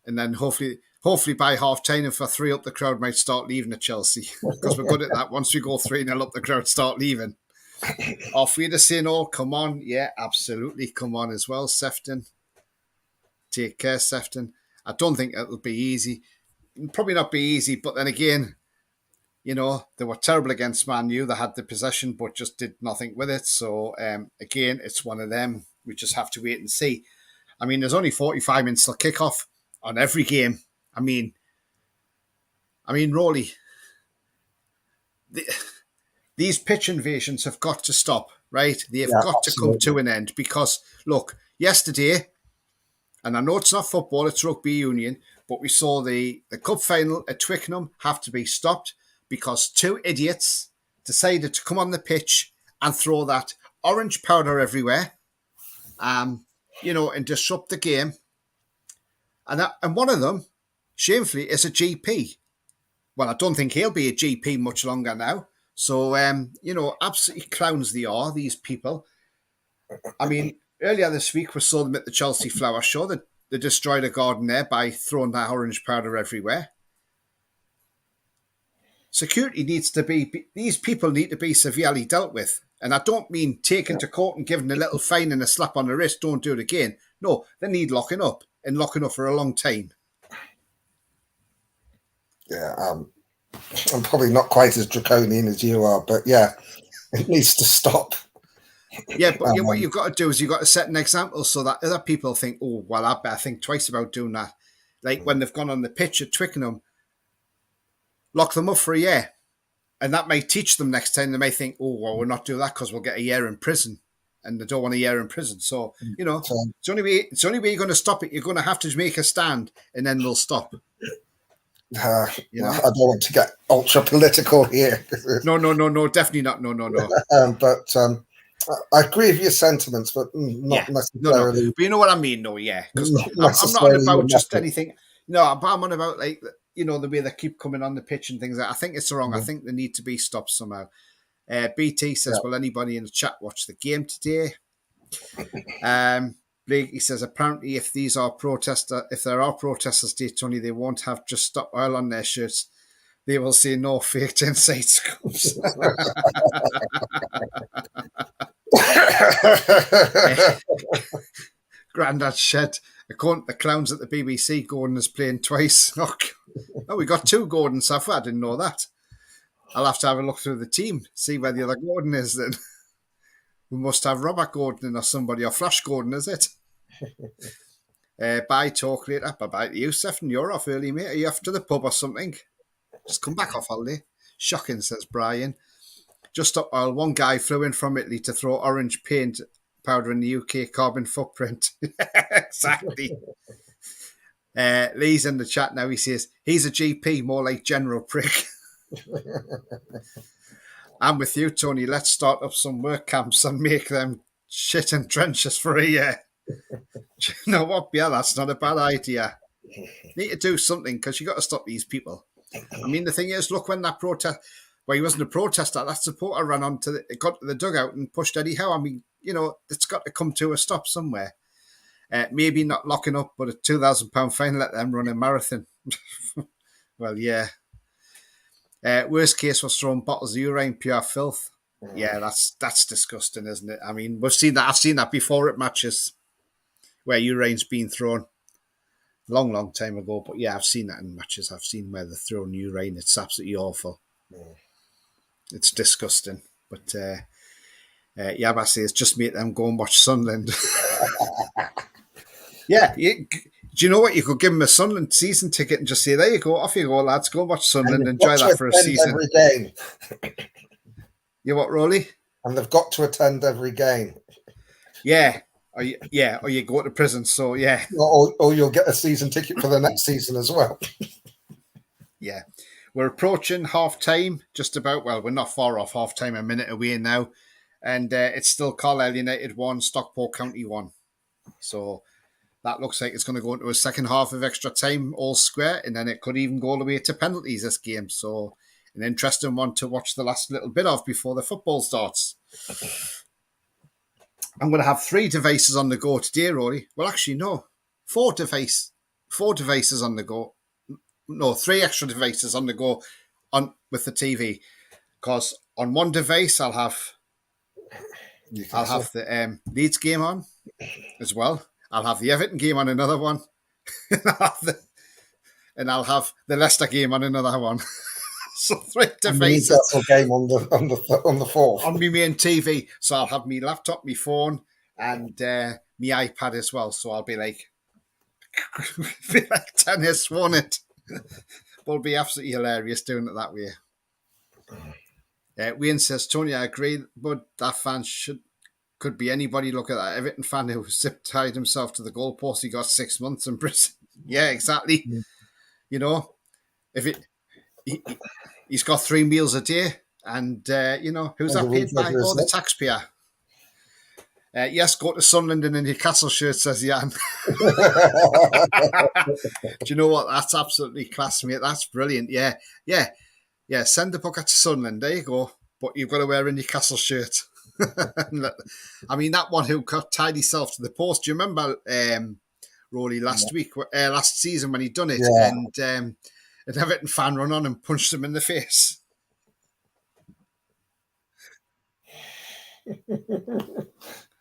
And then hopefully by half-time, if we're 3 up, the crowd might start leaving at Chelsea. Because we're good at that. Once we go 3-0 up, the crowd start leaving. Off we to say no, come on. Yeah, absolutely. Come on as well, Sefton. Take care, Sefton. I don't think it'll be easy. Probably not be easy, but then again, you know, they were terrible against Man U. They had the possession, but just did nothing with it. So, again, it's one of them. We just have to wait and see. I mean, there's only 45 minutes till kickoff on every game. I mean, Roly, these pitch invasions have got to stop, right? They've got to come to an end because, look, yesterday, and I know it's not football, it's rugby union, but we saw the cup final at Twickenham have to be stopped because 2 idiots decided to come on the pitch and throw that orange powder everywhere, you know, and disrupt the game. And one of them, shamefully, is a GP. Well, I don't think he'll be a GP much longer now. So, you know, absolutely clowns they are, these people. I mean, earlier this week, we saw them at the Chelsea Flower Show. They destroyed a garden there by throwing that orange powder everywhere. Security needs to be, these people need to be severely dealt with. And I don't mean taken to court and given a little fine and a slap on the wrist, don't do it again. No, they need locking up and locking up for a long time. Yeah, I'm probably not quite as draconian as you are, but yeah, it needs to stop. Yeah, but what you've got to do is you've got to set an example so that other people think, oh, well, I better think twice about doing that. Like when they've gone on the pitch at Twickenham, lock them up for a year. And that may teach them next time. They may think, oh, well, we'll not do that because we'll get a year in prison. And they don't want a year in prison. So, you know, it's the only way you're going to stop it. You're going to have to make a stand and then they'll stop. You know? I don't want to get ultra political here. No, definitely not. No. But I agree with your sentiments, but not necessarily. No. But you know what I mean, though, yeah. Because I'm not on about just anything. No, I'm on about, like, you know, the way they keep coming on the pitch and things like that. I think it's wrong. I think they need to be stopped somehow. BT says, will anybody in the chat watch the game today? Blake, he says, apparently if there are protesters today, Tony, they won't have Just Stop Oil on their shirts. They will say no faked inside scoops. Grandad said, according to the clowns at the BBC, Gordon is playing twice. Oh, we got 2 Gordons so far. I didn't know that. I'll have to have a look through the team, see where the other Gordon is then. We must have Robert Gordon or somebody, or Flash Gordon, is it? Bye, talk later. Bye-bye to you, Stephen. You're off early, mate. Are you off to the pub or something? Just come back off holiday. Shocking, says Brian. Just up, one guy flew in from Italy to throw orange paint powder in the UK carbon footprint. Exactly. Lee's in the chat now. He says, he's a GP, more like General Prick. I'm with you, Tony. Let's start up some work camps and make them shit in trenches for a year. You know what? Yeah, that's not a bad idea. Need to do something because you got to stop these people. I mean, the thing is, look, when that protest, well, he wasn't a protester, that supporter ran onto got to the dugout and pushed Eddie Howe. I mean, you know, it's got to come to a stop somewhere. Maybe not locking up, but a £2,000 fine, let them run a marathon. Well, yeah. Worst case was throwing bottles of urine, pure filth. Yeah, that's disgusting, isn't it? I mean, we've seen that. I've seen that before at matches where urine's been thrown. Long time ago, but yeah, I've seen that in matches. I've seen where they're throwing urine. It's absolutely awful. It's disgusting. But Yabba says, just make them go and watch Sunderland. Yeah, do you know what? You could give them a Sunderland season ticket and just say, there you go, off you go, lads, go and watch Sunderland, and enjoy that for a season. Every game. You what, Roly? And they've got to attend every game. Yeah. Or you go to prison, so yeah. Or you'll get a season ticket for the next season as well. Yeah. We're approaching half-time, just about. Well, we're not far off half-time, a minute away now. And it's still Carlisle United 1, Stockport County 1. So that looks like it's going to go into a second half of extra time, all square, and then it could even go all the way to penalties this game. So an interesting one to watch the last little bit of before the football starts. I'm going to have 3 devices on the go today, Rory. Well, actually, no. 4 devices on the go. No, 3 extra devices on the go with the TV. Because on one device, I'll have the Leeds game on as well. I'll have the Everton game on another one. and I'll have the Leicester game on another one. So 3 devices. Newcastle game on the 4th. On my main TV. So I'll have my laptop, my phone, and my iPad as well. So I'll be like tennis, won't it? But it'll be absolutely hilarious doing it that way. Wayne says, Tony, I agree, but that fan could be anybody. Look at that Everton fan who zip-tied himself to the goalpost. He got 6 months in prison. Yeah, exactly. Yeah. You know, he's got 3 meals a day, and who's that paid by? Oh, the taxpayer. Yes, go to Sunderland in a Newcastle shirt, says Jan. Do you know what? That's absolutely class, mate. That's brilliant. Yeah. Send the bucket to Sunderland. There you go. But you've got to wear a Newcastle shirt. I mean, that one who tied himself to the post. Do you remember Roly last season when he done it? Yeah. And an Everton fan run on and punched him in the face.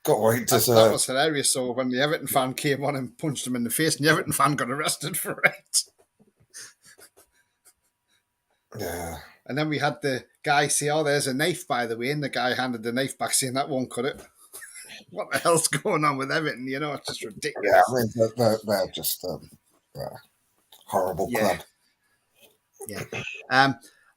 That was hilarious. So when the Everton fan came on and punched him in the face, and the Everton fan got arrested for it. Yeah. And then we had the guy say, "Oh, there's a knife, by the way," and the guy handed the knife back, saying that won't cut it. What the hell's going on with Everton? You know, it's just ridiculous. Yeah, I mean, they're just horrible club. Yeah.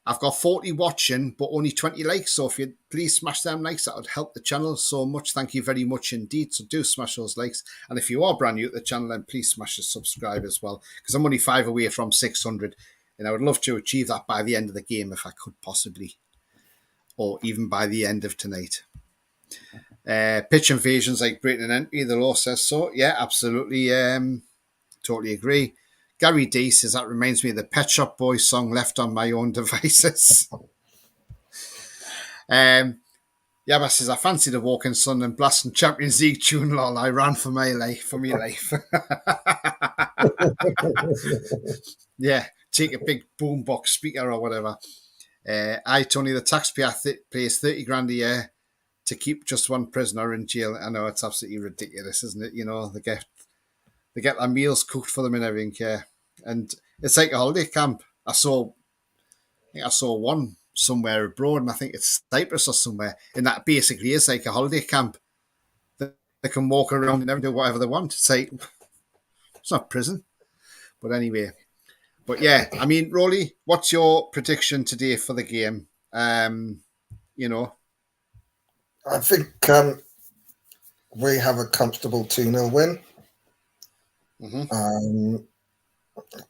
I've got 40 watching, but only 20 likes. So if you'd please smash them likes, that would help the channel so much. Thank you very much indeed. So do smash those likes. And if you are brand new to the channel, then please smash the subscribe as well. Because I'm only 5 away from 600. And I would love to achieve that by the end of the game if I could possibly. Or even by the end of tonight. Pitch invasions like Britain and Entry, the law says so. Yeah, absolutely. Totally agree. Gary D says, that reminds me of the Pet Shop Boys song, Left on My Own Devices. Yabba says, I fancy the walking sun and blasting Champions League tune, lol. I ran for my life. Yeah, take a big boombox speaker or whatever. Tony, the taxpayer pays 30 grand a year to keep just one prisoner in jail. I know, it's absolutely ridiculous, isn't it? You know, they get their meals cooked for them and everything, yeah. And it's like a holiday camp. I saw one somewhere abroad, and I think it's Cyprus or somewhere, and that basically is like a holiday camp. They can walk around and do whatever they want. It's like, it's not prison. But anyway. But yeah, I mean, Roly, what's your prediction today for the game? I think we have a comfortable 2-0 win. Mm-hmm.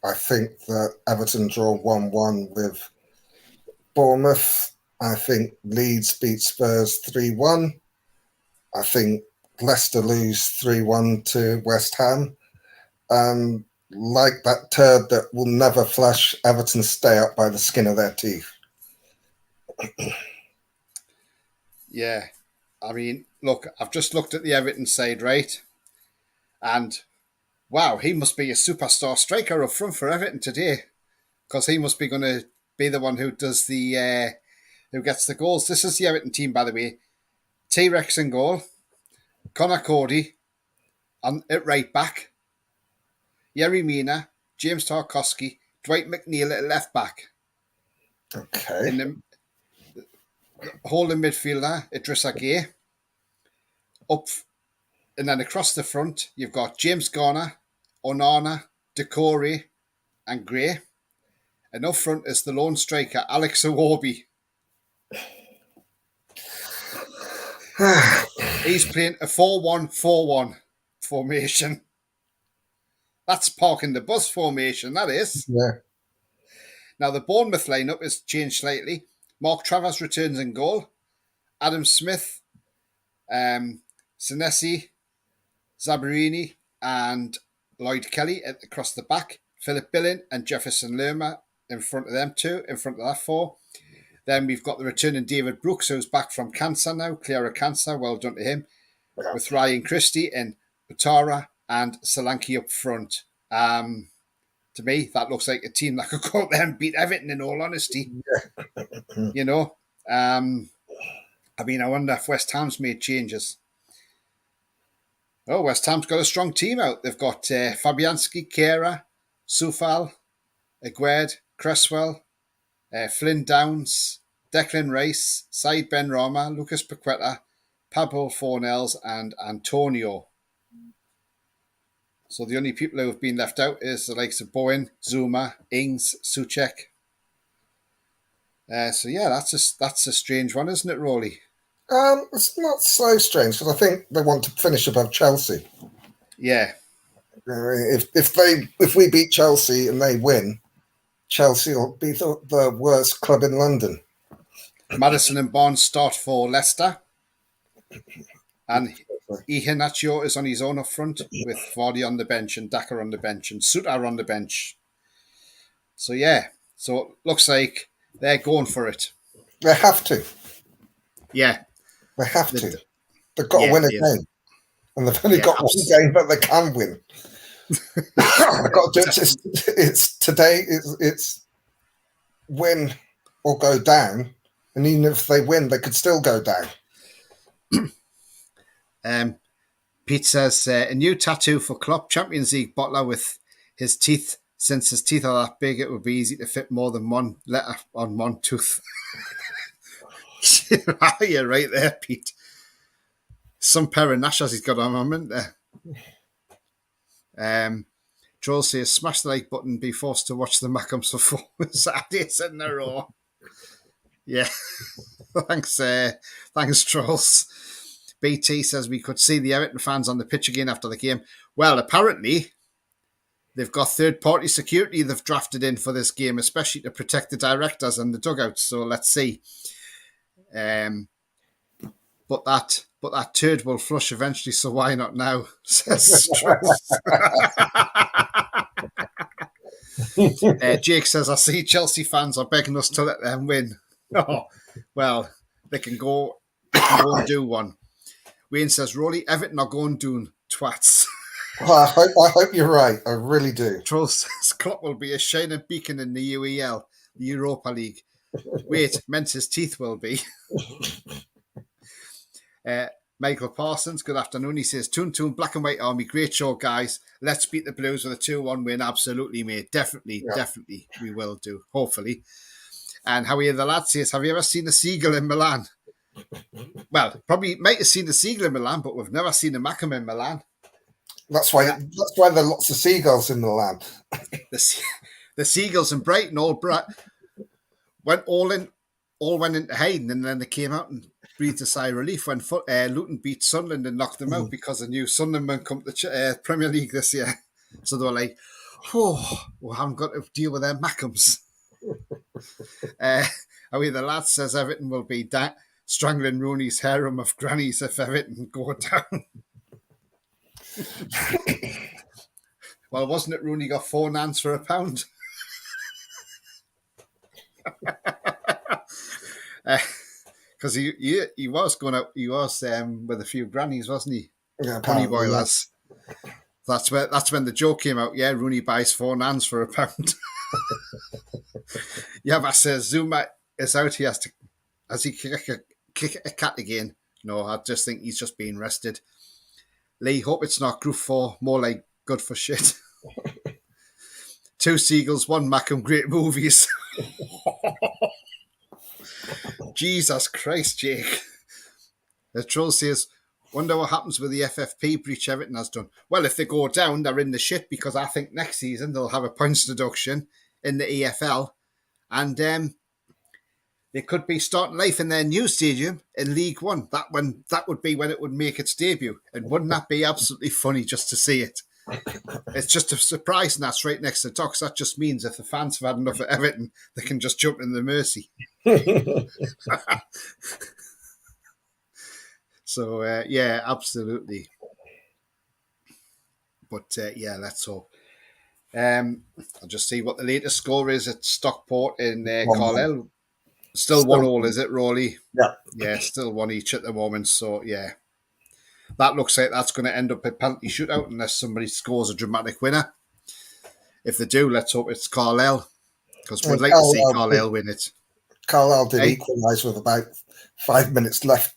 I think that Everton draw 1-1 with Bournemouth. I think Leeds beat Spurs 3-1. I think Leicester lose 3-1 to West Ham. Like that turd that will never flush, Everton stay up by the skin of their teeth. Yeah. I mean, look, I've just looked at the Everton side, right? And wow, he must be a superstar striker up front for Everton today, because he must be going to be the one who does who gets the goals. This is the Everton team, by the way. T-Rex in goal, Connor Cody at right back, Yerry Mina, James Tarkowski, Dwight McNeil at left back. Okay. In the holding midfielder, Idrissa Gueye. Up, and then across the front, you've got James Garner, Onana, Decore, and Gray. And up front is the lone striker, Alex Iwobi. He's playing a 4-1-4-1 formation. That's parking the bus formation, that is. Yeah. Now, the Bournemouth lineup has changed slightly. Mark Travers returns in goal. Adam Smith, Senesi, Zabarini, and Lloyd Kelly across the back. Philip Billing and Jefferson Lerma in front of them two, in front of that four. Then we've got the returning David Brooks, who's back from cancer now, clear of cancer. Well done to him. Yeah. With Ryan Christie and Utara and Solanke up front. To me, that looks like a team that could go out there and beat Everton, in all honesty. Yeah. You know? I wonder if West Ham's made changes. Oh, West Ham's got a strong team out. They've got Fabianski, Kera, Soufal, Aguerd, Cresswell, Flynn Downs, Declan Rice, Said Benrahma, Lucas Paqueta, Pablo Fornells, and Antonio. So the only people who have been left out is the likes of Bowen, Zuma, Ings, Souček. So yeah, that's a strange one, isn't it, Roly? It's not so strange because I think they want to finish above Chelsea. Yeah. If we beat Chelsea and they win, Chelsea will be the worst club in London. Maddison and Barnes start for Leicester. And Iheanacho is on his own up front with Vardy on the bench and Daka on the bench and Suter on the bench. So yeah, so it looks like they're going for it. They have to. Yeah. They have to. They've got to win a game. And they've only got one game that they can win. They've got to do it. It's today. It's win or go down. And even if they win, they could still go down. Pete says, a new tattoo for Klopp, Champions League bottler with his teeth. Since his teeth are that big, it would be easy to fit more than one letter on one tooth. You're right there, Pete. Some pair of gnashers he's got on him, isn't there? Joel says, smash the like button, be forced to watch the Mackhams for 4 Saturdays in a row. Yeah. Thanks, Trolls. BT says we could see the Everton fans on the pitch again after the game. Well, apparently, they've got third-party security they've drafted in for this game, especially to protect the directors and the dugouts. So let's see. But that turd will flush eventually, so why not now? Says Trolls. Jake says, I see Chelsea fans are begging us to let them win. Oh, well, they can go and do one. Wayne says, Roly, Everton are going doing twats. Well, I hope you're right. I really do. Troll says, Klopp will be a shining beacon in the UEL, the Europa League. Wait, meant his teeth will be. Michael Parsons, good afternoon. He says, Toon Black and White Army, great show, guys. Let's beat the Blues with a 2-1 win. Absolutely, mate. Definitely, we will do, hopefully. And Howie the lad says, have you ever seen a seagull in Milan? Well, probably might have seen the seagull in Milan, but we've never seen a Mackham in Milan. That's why there are lots of seagulls in Milan. The seagulls in Brighton went into hiding, and then they came out and breathed a sigh of relief when Luton beat Sunderland and knocked them out because they knew Sunderland would come to the Premier League this year. So they were like, oh, we haven't got to deal with their Mackhams. The lad says Everton will be strangling Rooney's harem of grannies if Everton go down. Well, wasn't it Rooney got 4 nans for £1? Because he was going out, he was with a few grannies, wasn't he? Yeah, Bunny boilers. That's when the joke came out. Yeah, Rooney buys 4 nans for £1. Yeah, but says Zuma is out. Has he kick a cat again? No, I just think he's just being rested. Lee, hope it's not group 4, more like good for shit. 2 seagulls, 1 Macam, great movies. Jesus Christ, Jake. The troll says, wonder what happens with the FFP breach Everton has done. Well, if they go down, they're in the shit, because I think next season they'll have a points deduction in the EFL, and they could be starting life in their new stadium in League One. That would be when it would make its debut. And wouldn't that be absolutely funny just to see it? It's just a surprise, and that's right next to the docks. That just means if the fans have had enough of Everton, they can just jump in the Mersey. So, yeah, absolutely. But, yeah, let's hope. I'll just see what the latest score is at Stockport in Carlisle. Still 1-1, is it, Roly? Yeah. Yeah, still 1 each at the moment. So, yeah. That looks like that's going to end up a penalty shootout unless somebody scores a dramatic winner. If they do, let's hope it's Carlisle, because we'd like to see Carlisle win it. Carlisle did equalise with about 5 minutes left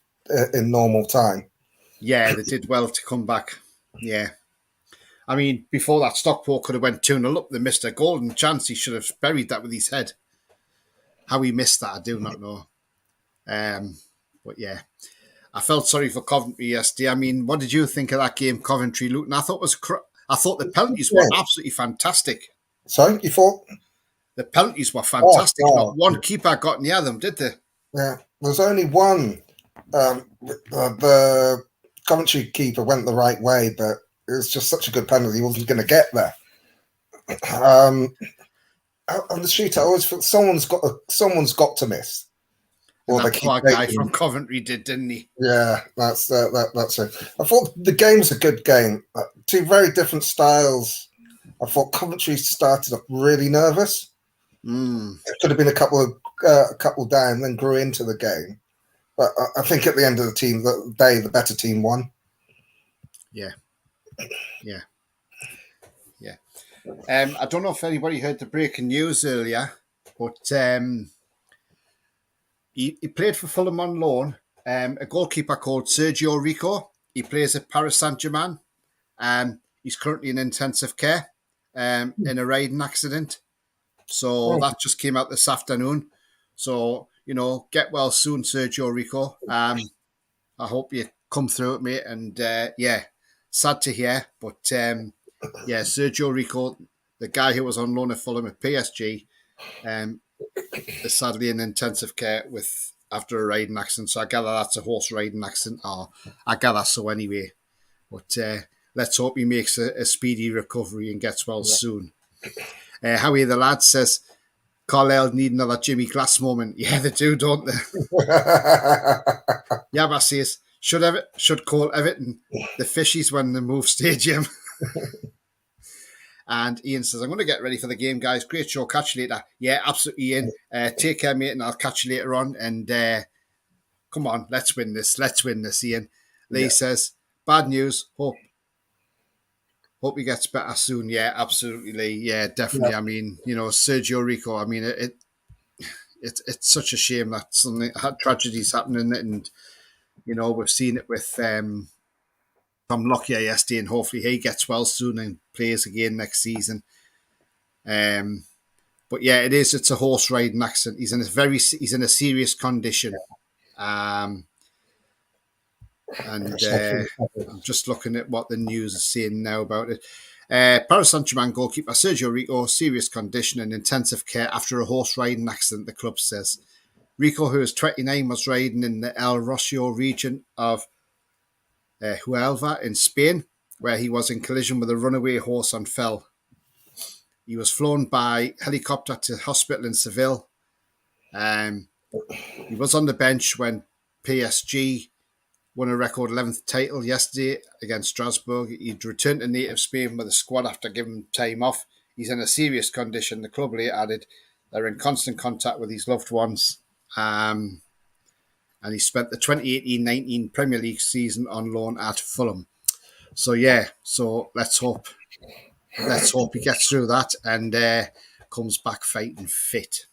in normal time. Yeah, they did well to come back. Yeah. I mean, before that, Stockport could have went 2-0 up. They missed a golden chance. He should have buried that with his head. How he missed that, I do not know. But yeah, I felt sorry for Coventry yesterday. I mean, what did you think of that game, Coventry-Luton? I thought the penalties were absolutely fantastic. Sorry, you thought? The penalties were fantastic. Not one keeper got near them, did they? Yeah, there's only one. The Coventry keeper went the right way, but it was just such a good penalty. He wasn't going to get there. On the shootout, I always feel someone's got to miss. Or that poor guy from Coventry did, didn't he? Yeah, that's it. I thought the game was a good game. 2 very different styles. I thought Coventry started off really nervous. It could have been a couple down, then grew into the game. But I think at the end of the day, the better team won. Yeah. I don't know if anybody heard the breaking news earlier, but he played for Fulham on loan. A goalkeeper called Sergio Rico. He plays at Paris Saint-Germain. He's currently in intensive care in a riding accident. So that just came out this afternoon. So, get well soon, Sergio Rico. I hope you come through it, mate. And, sad to hear. But, Sergio Rico, the guy who was on loan at Fulham at PSG, is sadly in intensive care after a riding accident. So I gather that's a horse riding accident. Or I gather so anyway. But let's hope he makes a speedy recovery and gets well soon. Howie the lad says, Carlisle need another Jimmy Glass moment. Yeah, they do, don't they? Yabba says, should call Everton the Fishies when they move stadium. And Ian says, I'm going to get ready for the game, guys. Great show. Catch you later. Yeah, absolutely, Ian. Take care, mate, and I'll catch you later on. And come on, let's win this. Ian. Lee says, bad news. Hope he gets better soon. Yeah, absolutely, Lee. Yeah, definitely. Yeah. I mean, Sergio Rico, I mean, it's such a shame that tragedies happening. And, we've seen it with Tom Lockyer yesterday, and hopefully he gets well soon and plays again next season. But yeah, it's a horse riding accident. He's in a serious condition. And I'm just looking at what the news is saying now about it. Paris Saint-Germain goalkeeper Sergio Rico, serious condition and intensive care after a horse riding accident, the club says. Rico, who is 29, was riding in the El Rocío region of Huelva in Spain, where he was in collision with a runaway horse and fell. He was flown by helicopter to hospital in Seville. He was on the bench when PSG won a record 11th title yesterday against Strasbourg. He'd returned to native Spain with the squad after giving time off. He's in a serious condition. The club later added they're in constant contact with his loved ones. And he spent the 2018-19 Premier League season on loan at Fulham. So yeah, so let's hope he gets through that and comes back fighting fit.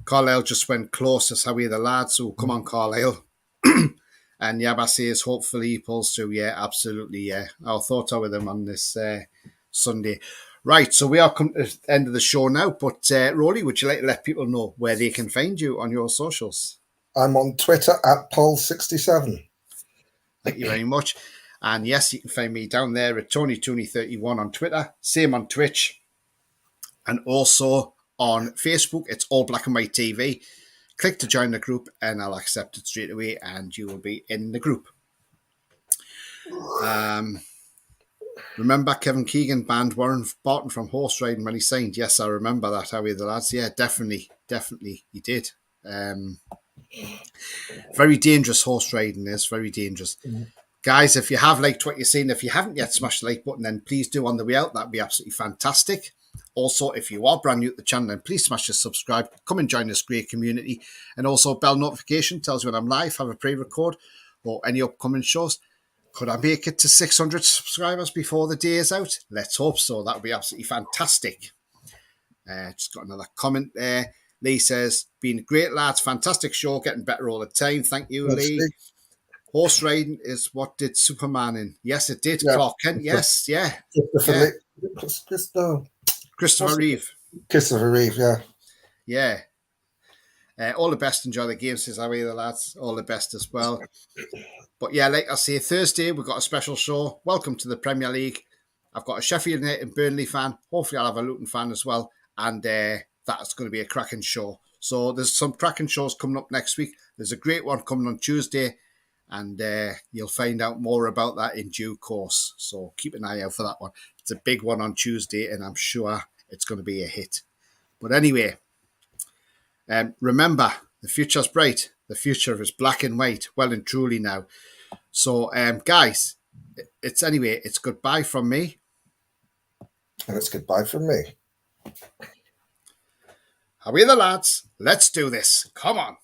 Carlisle just went close. That's how we the lads. So come on, Carlisle. And Yaba says hopefully he pulls through. Yeah, absolutely. Yeah, our thoughts are with him on this Sunday. Right, so we are coming to the end of the show now. But Roly, would you like to let people know where they can find you on your socials? I'm on Twitter at Paul67. Thank you very much. And yes, you can find me down there at TonyTooney31 on Twitter. Same on Twitch. And also on Facebook, it's All Black and White TV. Click to join the group and I'll accept it straight away and you will be in the group. Remember Kevin Keegan banned Warren Barton from horse riding when he signed? Yes, I remember that. How are the lads? Yeah, definitely he did. Very dangerous horse riding is very dangerous. Mm-hmm. Guys, if you have liked what you've seen, if you haven't yet smashed the like button, then please do on the way out. That'd be absolutely fantastic. Also, if you are brand new to the channel, then please smash the subscribe. Come and join this great community. And also bell notification tells you when I'm live, have a pre-record or any upcoming shows. Could I make it to 600 subscribers before the day is out? Let's hope so. That would be absolutely fantastic. Just got another comment there. Lee says, been great, lads. Fantastic show. Getting better all the time. Thank you, Lee. Horse riding is what did Superman in. Yes, it did. Yeah. Clark Kent. Yes, yeah. Christopher Reeve. Christopher Reeve, yeah. Yeah. All the best. Enjoy the game, says Harry, the lads. All the best as well. But yeah, like I say, Thursday, we've got a special show. Welcome to the Premier League. I've got a Sheffield United and Burnley fan. Hopefully I'll have a Luton fan as well. And that's going to be a cracking show. So there's some cracking shows coming up next week. There's a great one coming on Tuesday. And you'll find out more about that in due course. So keep an eye out for that one. It's a big one on Tuesday, and I'm sure it's going to be a hit. But anyway, remember, the future's bright. The future is black and white, well and truly now. So, guys, it's goodbye from me. And it's goodbye from me. How are you, the lads? Let's do this. Come on.